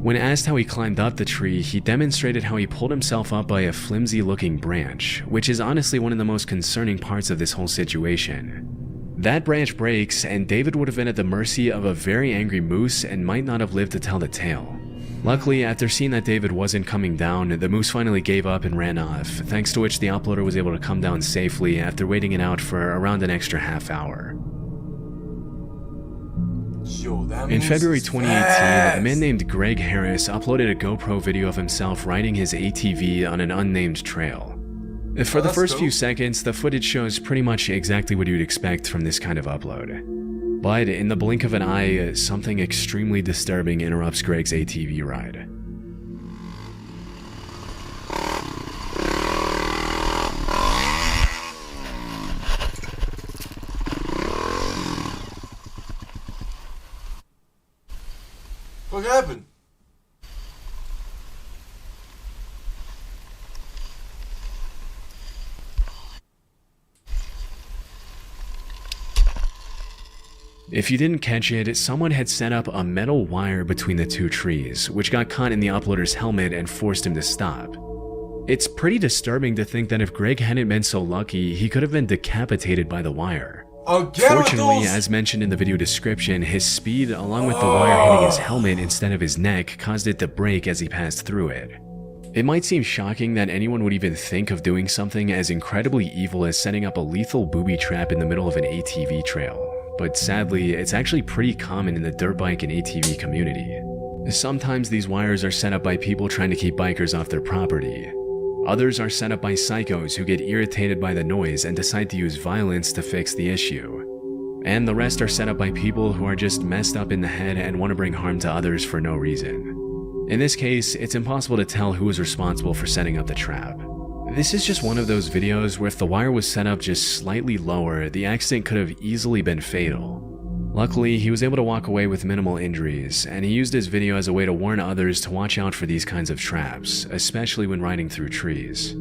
When asked how he climbed up the tree, he demonstrated how he pulled himself up by a flimsy-looking branch, which is honestly one of the most concerning parts of this whole situation. That branch breaks, and David would have been at the mercy of a very angry moose and might not have lived to tell the tale. Luckily, after seeing that David wasn't coming down, the moose finally gave up and ran off, thanks to which the uploader was able to come down safely after waiting it out for around an extra half hour. In February 2018, a man named Greg Harris uploaded a GoPro video of himself riding his ATV on an unnamed trail. For the first few seconds, the footage shows pretty much exactly what you'd expect from this kind of upload. But in the blink of an eye, something extremely disturbing interrupts Greg's ATV ride. What happened? If you didn't catch it, someone had set up a metal wire between the two trees, which got caught in the uploader's helmet and forced him to stop. It's pretty disturbing to think that if Greg hadn't been so lucky, he could have been decapitated by the wire. Fortunately, as mentioned in the video description, his speed, along with the wire hitting his helmet instead of his neck, caused it to break as he passed through it. It might seem shocking that anyone would even think of doing something as incredibly evil as setting up a lethal booby trap in the middle of an ATV trail. But sadly, it's actually pretty common in the dirt bike and ATV community. Sometimes these wires are set up by people trying to keep bikers off their property. Others are set up by psychos who get irritated by the noise and decide to use violence to fix the issue. And the rest are set up by people who are just messed up in the head and want to bring harm to others for no reason. In this case, it's impossible to tell who was responsible for setting up the trap. This is just one of those videos where if the wire was set up just slightly lower, the accident could have easily been fatal. Luckily, he was able to walk away with minimal injuries, and he used his video as a way to warn others to watch out for these kinds of traps, especially when riding through trees.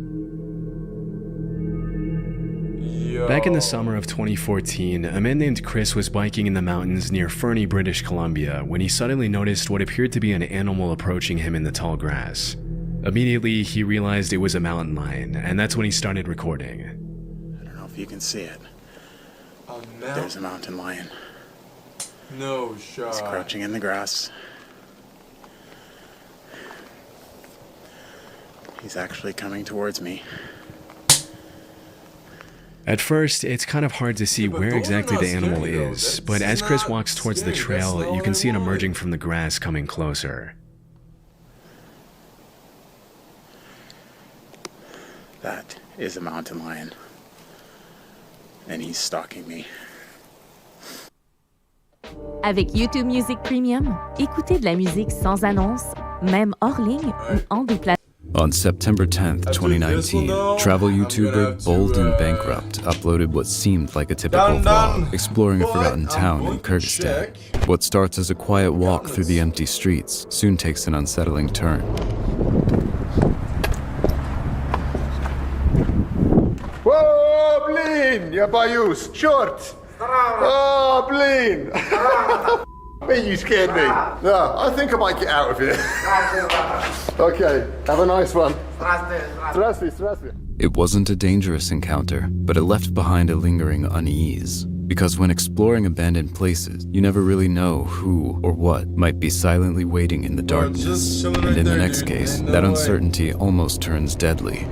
Back in the summer of 2014, a man named Chris was biking in the mountains near Fernie, British Columbia, when he suddenly noticed what appeared to be an animal approaching him in the tall grass. Immediately, he realized it was a mountain lion, and that's when he started recording. I don't know if you can see it. There's a mountain lion. No shot. He's crouching in the grass. He's actually coming towards me. At first, it's kind of hard to see where exactly the animal is, but as Chris walks towards the trail, you can see it emerging from the grass coming closer. That is a mountain lion. And he's stalking me. Avec YouTube Music Premium, écoutez de la musique sans annonce, même hors ligne ou en déplacement. On September 10th, 2019, travel YouTuber Bold and Bankrupt uploaded what seemed like a typical vlog, exploring a forgotten town in Kyrgyzstan. What starts as a quiet walk through the empty streets soon takes an unsettling turn. Whoa, blin! Ya bayous, short! Oh, blin! Man, you scared me. No, I think I might get out of here. Okay, have a nice one. It wasn't a dangerous encounter, but it left behind a lingering unease. Because when exploring abandoned places, you never really know who or what might be silently waiting in the darkness. And in the next case, that uncertainty almost turns deadly.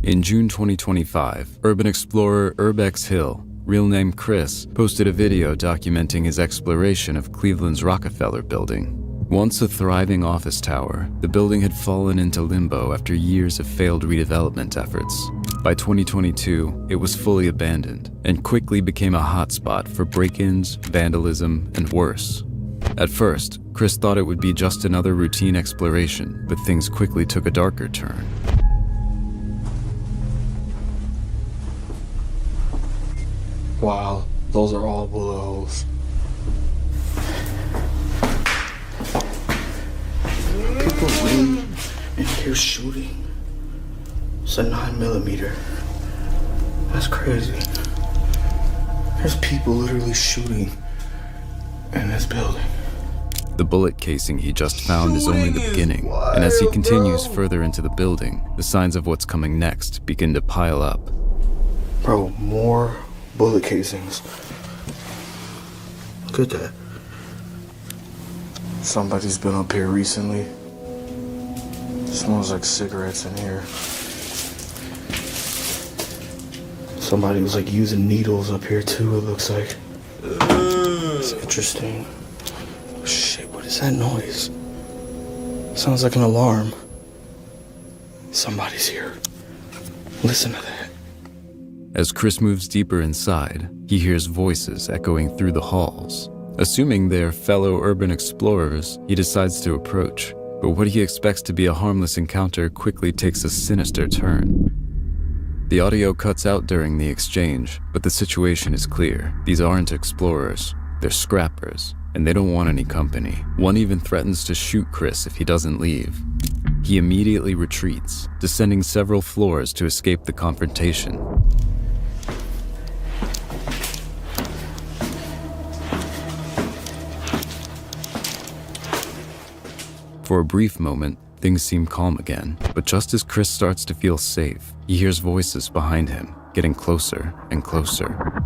In June 2025, urban explorer Urbex Hill, real name Chris, posted a video documenting his exploration of Cleveland's Rockefeller Building. Once a thriving office tower, the building had fallen into limbo after years of failed redevelopment efforts. By 2022, it was fully abandoned and quickly became a hotspot for break-ins, vandalism, and worse. At first, Chris thought it would be just another routine exploration, but things quickly took a darker turn. Wow, those are all bullet holes. People leave and hear shooting. It's a 9mm. That's crazy. There's people literally shooting in this building. The bullet casing he just found is only the beginning, and as he continues further into the building, the signs of what's coming next begin to pile up. Bro, more bullet casings. Look at that. Somebody's been up here recently. Smells like cigarettes in here. Somebody was like using needles up here too, it looks like. It's interesting. Oh, shit, what is that noise? Sounds like an alarm. Somebody's here. Listen to that. As Chris moves deeper inside, he hears voices echoing through the halls. Assuming they're fellow urban explorers, he decides to approach. But what he expects to be a harmless encounter quickly takes a sinister turn. The audio cuts out during the exchange, but the situation is clear. These aren't explorers, they're scrappers, and they don't want any company. One even threatens to shoot Chris if he doesn't leave. He immediately retreats, descending several floors to escape the confrontation. For a brief moment, things seem calm again, but just as Chris starts to feel safe, he hears voices behind him, getting closer and closer.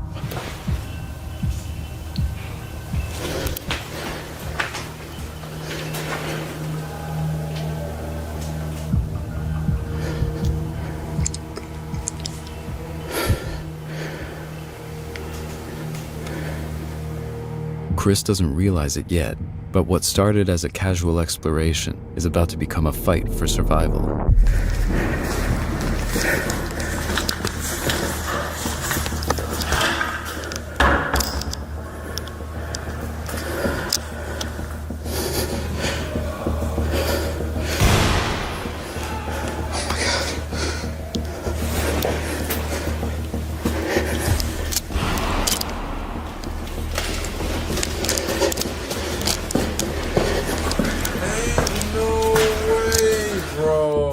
Chris doesn't realize it yet, but what started as a casual exploration is about to become a fight for survival.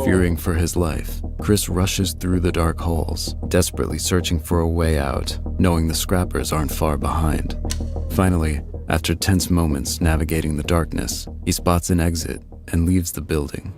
Fearing for his life, Chris rushes through the dark halls, desperately searching for a way out, knowing the scrappers aren't far behind. Finally, after tense moments navigating the darkness, he spots an exit and leaves the building.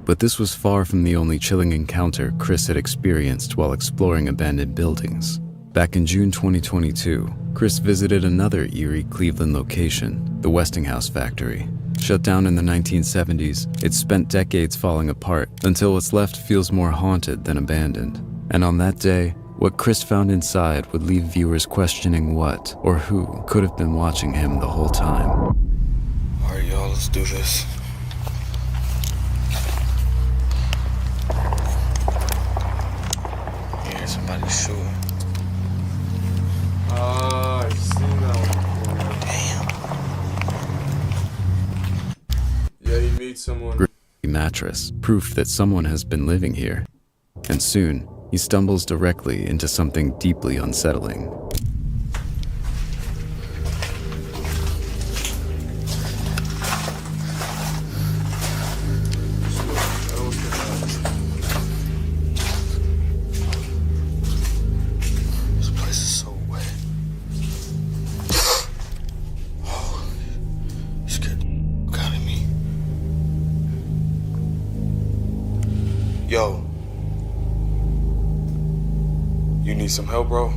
But this was far from the only chilling encounter Chris had experienced while exploring abandoned buildings. Back in June 2022, Chris visited another eerie Cleveland location, the Westinghouse factory. Shut down in the 1970s, it's spent decades falling apart until what's left feels more haunted than abandoned. And on that day, what Chris found inside would leave viewers questioning what or who could have been watching him the whole time. Alright, y'all, let's do this. Yeah, somebody's shooting. I've seen that one before. Damn. Yeah, he meets someone. Mattress, proof that someone has been living here. And soon, he stumbles directly into something deeply unsettling. This place is so wet. Oh, you scared the f*** out of me. Yo. You need some help, bro?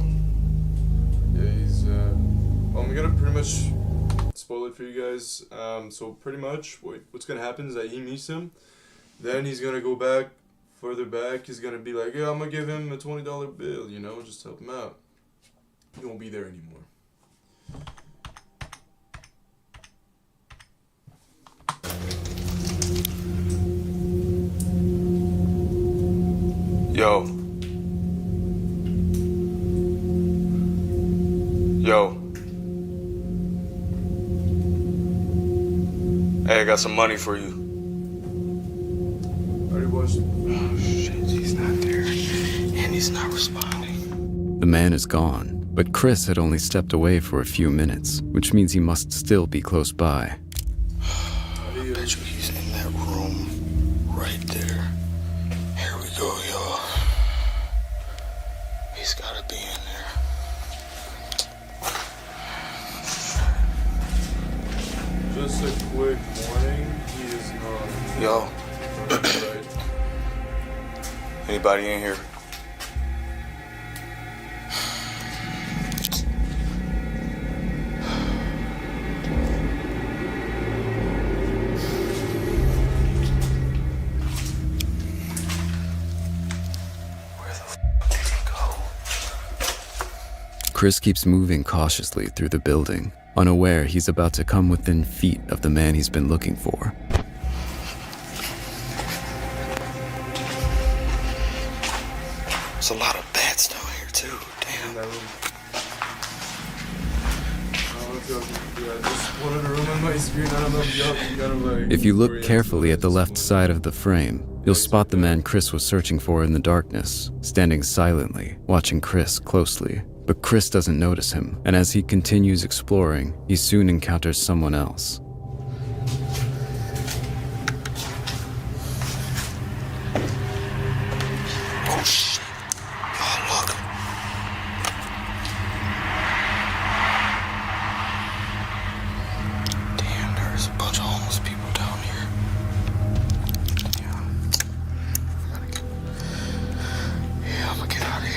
Yeah, he's, I'm gonna pretty much spoil it for you guys. So pretty much what's gonna happen is that he meets him, then he's gonna go back, further back, he's gonna be like, yeah, I'm gonna give him a $20 bill, you know, just help him out. He won't be there anymore. Yo. Yo. Hey, I got some money for you. Already watched. Oh shit, he's not there. And he's not responding. The man is gone, but Chris had only stepped away for a few minutes, which means he must still be close by. I bet you he's in that room right there. Here we go, y'all. He's gotta be in there. Just a quick warning, he is not. Yo. Anybody in here? Chris keeps moving cautiously through the building, unaware he's about to come within feet of the man he's been looking for. There's a lot of bats down here too, damn. If you look carefully at the left side of the frame, you'll spot the man Chris was searching for in the darkness, standing silently, watching Chris closely. But Chris doesn't notice him, and as he continues exploring, he soon encounters someone else. Oh shit. Oh, look. Damn, there's a bunch of homeless people down here. Yeah, I'm gonna get out of here.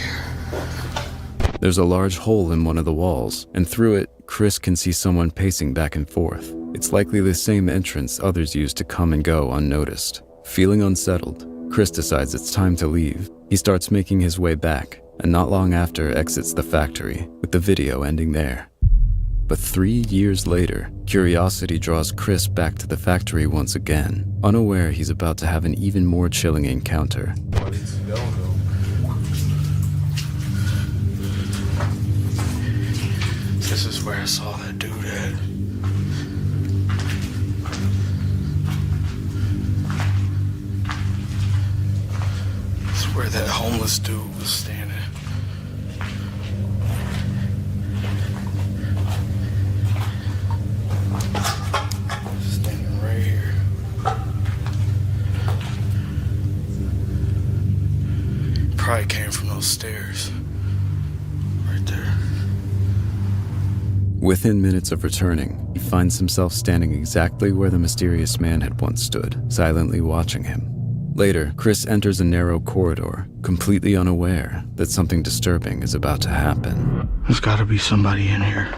There's a large hole in one of the walls, and through it, Chris can see someone pacing back and forth. It's likely the same entrance others use to come and go unnoticed. Feeling unsettled, Chris decides it's time to leave. He starts making his way back, and not long after exits the factory, with the video ending there. But 3 years later, curiosity draws Chris back to the factory once again, unaware he's about to have an even more chilling encounter. This is where I saw that dude at. This is where that homeless dude was standing. Standing right here. Probably came from those stairs. Right there. Within minutes of returning, he finds himself standing exactly where the mysterious man had once stood, silently watching him. Later, Chris enters a narrow corridor, completely unaware that something disturbing is about to happen. There's gotta be somebody in here.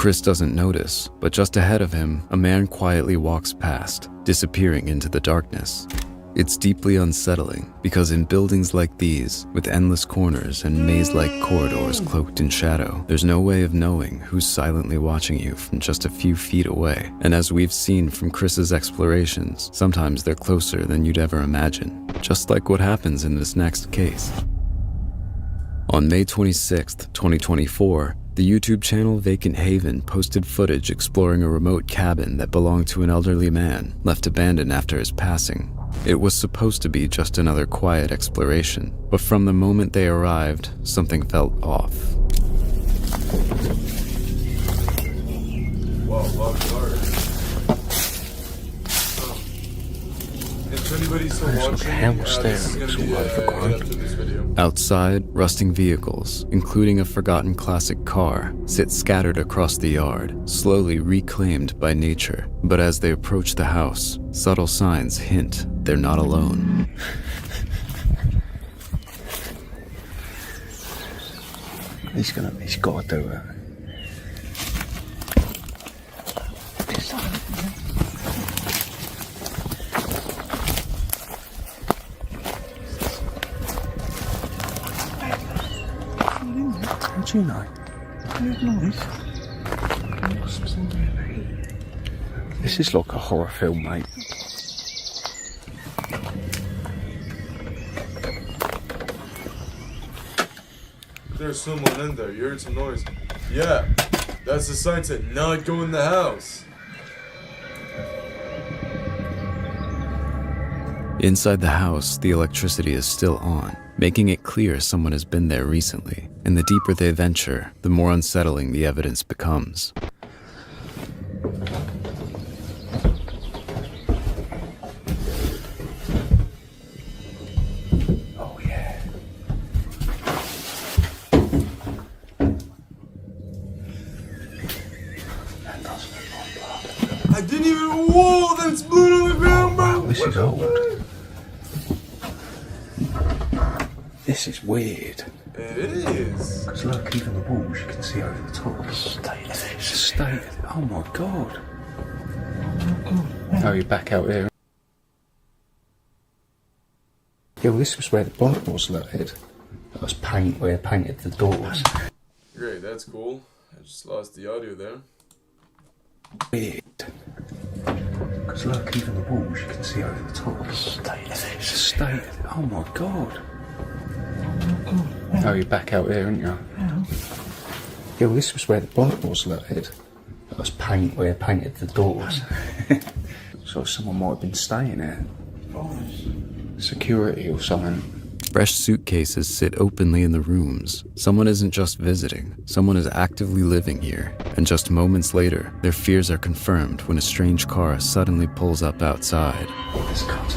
Chris doesn't notice, but just ahead of him, a man quietly walks past, disappearing into the darkness. It's deeply unsettling because in buildings like these, with endless corners and maze-like corridors cloaked in shadow, there's no way of knowing who's silently watching you from just a few feet away. And as we've seen from Chris's explorations, sometimes they're closer than you'd ever imagine, just like what happens in this next case. On May 26, 2024, the YouTube channel Vacant Haven posted footage exploring a remote cabin that belonged to an elderly man, left abandoned after his passing. It was supposed to be just another quiet exploration, but from the moment they arrived, something felt off. Wow, sorry. If anybody's still watching, this is going to be after this video. Outside, rusting vehicles, including a forgotten classic car, sit scattered across the yard, slowly reclaimed by nature. But as they approach the house, subtle signs hint they're not alone. He's got to do it. How do you know? This is like a horror film, mate. There's someone in there. You heard some noise. Yeah, that's the sign to not go in the house. Inside the house, the electricity is still on, making it clear someone has been there recently. And the deeper they venture, the more unsettling the evidence becomes. Oh yeah. That does look like blood. I didn't even. Whoa, that's blood on the ground, bro. This is old. This is weird. It is. Because look, even the walls you can see over the top. Stay. Oh my god. Oh, you're back out here. Yeah, well, this was where the bike was, look, Ed. That was paint where they painted the doors. Great, that's cool. I just lost the audio there. Weird. Because look, even the walls you can see over the top. Stay. Oh my god. Oh, you're back out here, aren't you? Yeah, well, this was where the bike was, look, Ed. That was paint where they painted the doors. So someone might have been staying there. Security or something. Fresh suitcases sit openly in the rooms. Someone isn't just visiting, someone is actively living here. And just moments later, their fears are confirmed when a strange car suddenly pulls up outside. This can't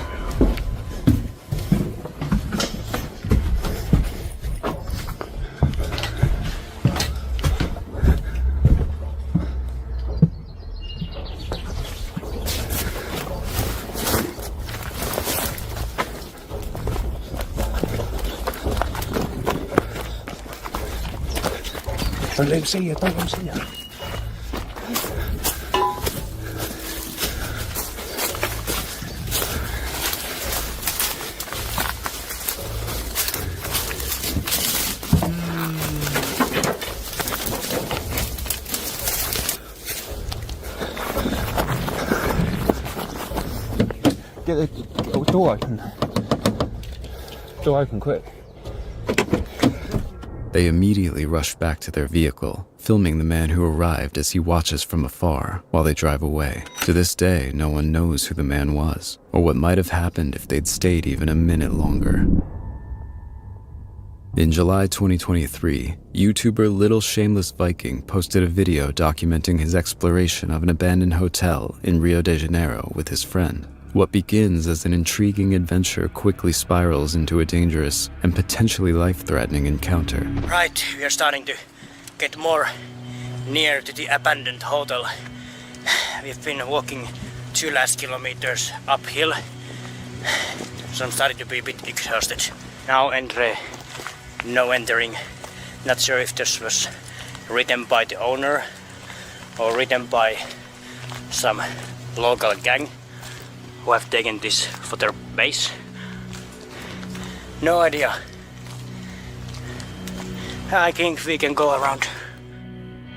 Don't let him see you, don't let him see you. Get the door open. Door open, quick. They immediately rush back to their vehicle, filming the man who arrived as he watches from afar while they drive away. To this day, no one knows who the man was, or what might have happened if they'd stayed even a minute longer. In July 2023, YouTuber Little Shameless Viking posted a video documenting his exploration of an abandoned hotel in Rio de Janeiro with his friend. What begins as an intriguing adventure quickly spirals into a dangerous and potentially life-threatening encounter. Right, we are starting to get more near to the abandoned hotel. We've been walking 2 last kilometers uphill, so I'm starting to be a bit exhausted. Now entry, no entering. Not sure if this was written by the owner or written by some local gang who have taken this for their base. No idea. I think we can go around.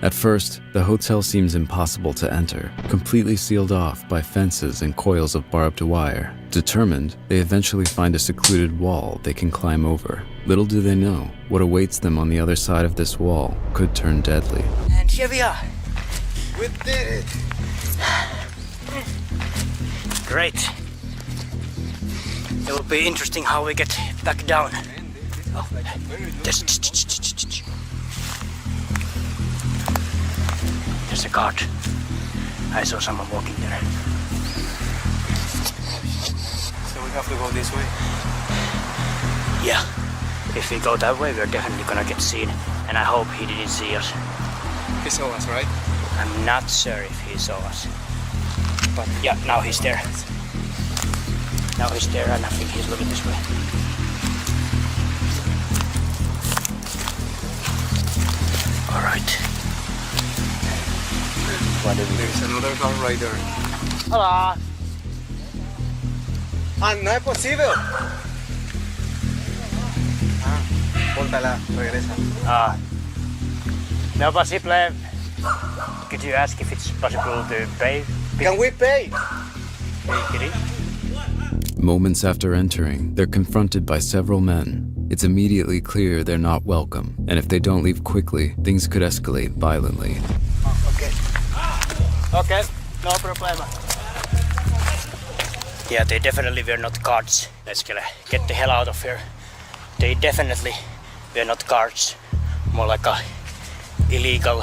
At first, the hotel seems impossible to enter, completely sealed off by fences and coils of barbed wire. Determined, they eventually find a secluded wall they can climb over. Little do they know, what awaits them on the other side of this wall could turn deadly. And here we are. We did it! Great. It will be interesting how we get back down. Oh, there's a guard. I saw someone walking there. So we have to go this way? Yeah. If we go that way, we're definitely gonna get seen. And I hope he didn't see us. He saw us, right? I'm not sure if he saw us. But yeah, now he's there. Now he's there and I think he's looking this way. Alright. There's another car right there. Hola! Ah, no es posible. Ah, pórtala, regresa. No possible. Could you ask if it's possible to pay? Can we pay? Moments after entering, they're confronted by several men. It's immediately clear they're not welcome, and if they don't leave quickly, things could escalate violently. Okay. Okay, no problem. Yeah, they definitely were not guards. Let's get the hell out of here. They definitely were not guards. More like illegal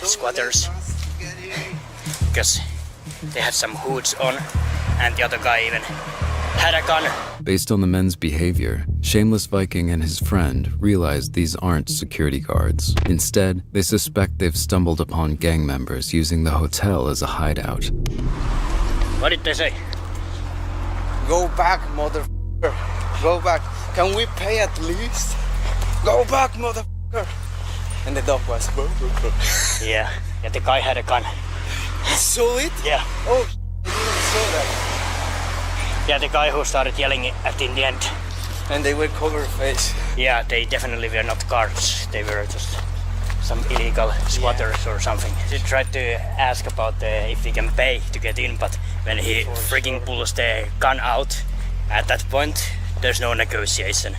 squatters. Because they had some hoods on, and the other guy even had a gun. Based on the men's behavior, Shameless Viking and his friend realize these aren't security guards. Instead, they suspect they've stumbled upon gang members using the hotel as a hideout. What did they say? Go back, motherfucker. Go back. Can we pay at least? Go back, motherfucker. And the dog was. Yeah, the guy had a gun. You saw it? Yeah. Oh, I didn't saw that. Yeah, the guy who started yelling at in the end. And they were covered face. Yeah, they definitely were not guards. They were just some illegal squatters or something. He tried to ask about if he can pay to get in, but when he freaking pulls the gun out, at that point, there's no negotiation.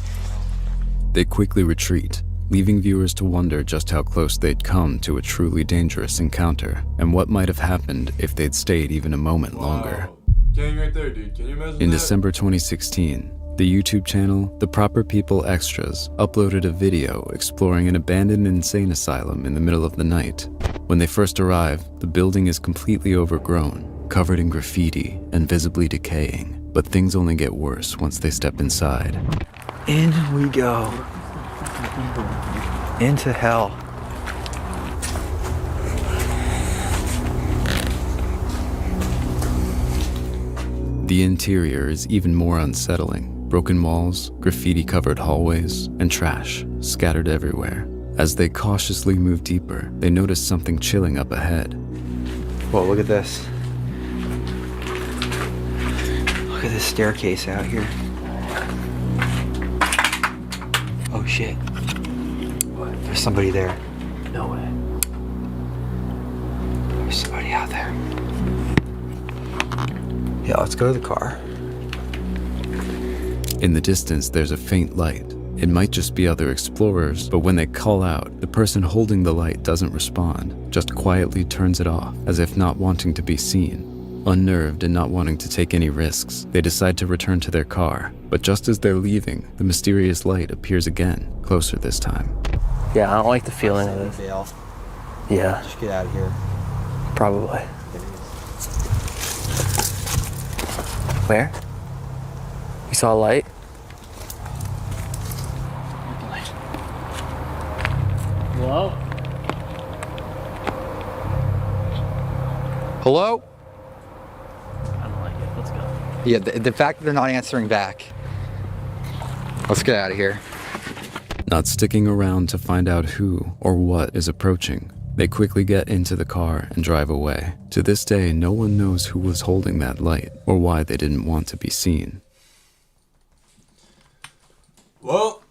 They quickly retreat, leaving viewers to wonder just how close they'd come to a truly dangerous encounter, and what might have happened if they'd stayed even a moment longer. Gang right there, dude. Can you imagine In that? December 2016, the YouTube channel The Proper People Extras uploaded a video exploring an abandoned insane asylum in the middle of the night. When they first arrive, the building is completely overgrown, covered in graffiti and visibly decaying, but things only get worse once they step inside. In we go. Into hell. The interior is even more unsettling. Broken walls, graffiti-covered hallways, and trash scattered everywhere. As they cautiously move deeper, they notice something chilling up ahead. Whoa, look at this. Look at this staircase out here. Oh shit. There's somebody there. No way. There's somebody out there. Yeah, let's go to the car. In the distance, there's a faint light. It might just be other explorers, but when they call out, the person holding the light doesn't respond, just quietly turns it off, as if not wanting to be seen. Unnerved and not wanting to take any risks, they decide to return to their car. But just as they're leaving, the mysterious light appears again, closer this time. Yeah, I don't like the feeling of this. Yeah. Just get out of here. Probably. Where? You saw a light? Hello? Hello? I don't like it. Let's go. Yeah, the fact that they're not answering back. Let's get out of here. Not sticking around to find out who or what is approaching, They quickly get into the car and drive away. To this day, no one knows who was holding that light or why they didn't want to be seen. Well,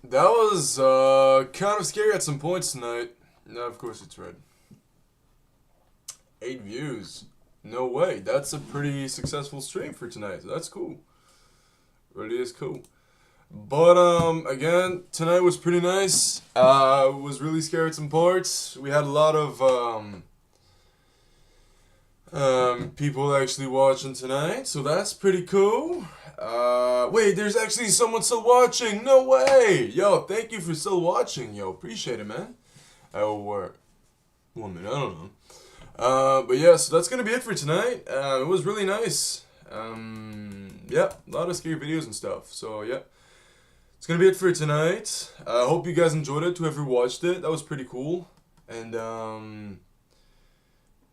that was kind of scary at some points tonight. Now, of course, it's red. 8 views. No way. That's a pretty successful stream for tonight. So that's cool. Really is cool. But, again, tonight was pretty nice. Was really scary at some parts. We had a lot of, people actually watching tonight. So that's pretty cool. Wait, there's actually someone still watching. No way. Yo, thank you for still watching. Yo, appreciate it, man. Oh, 1 minute. I don't know. But yeah, so that's gonna be it for tonight. It was really nice. Yeah, a lot of scary videos and stuff. So yeah, it's gonna be it for tonight. I hope you guys enjoyed it. Whoever watched it, that was pretty cool. And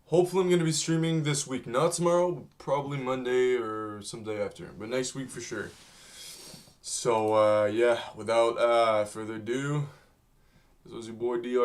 hopefully I'm gonna be streaming this week. Not tomorrow, probably Monday or some day after, but next week for sure. So yeah, without further ado, this was your boy DR.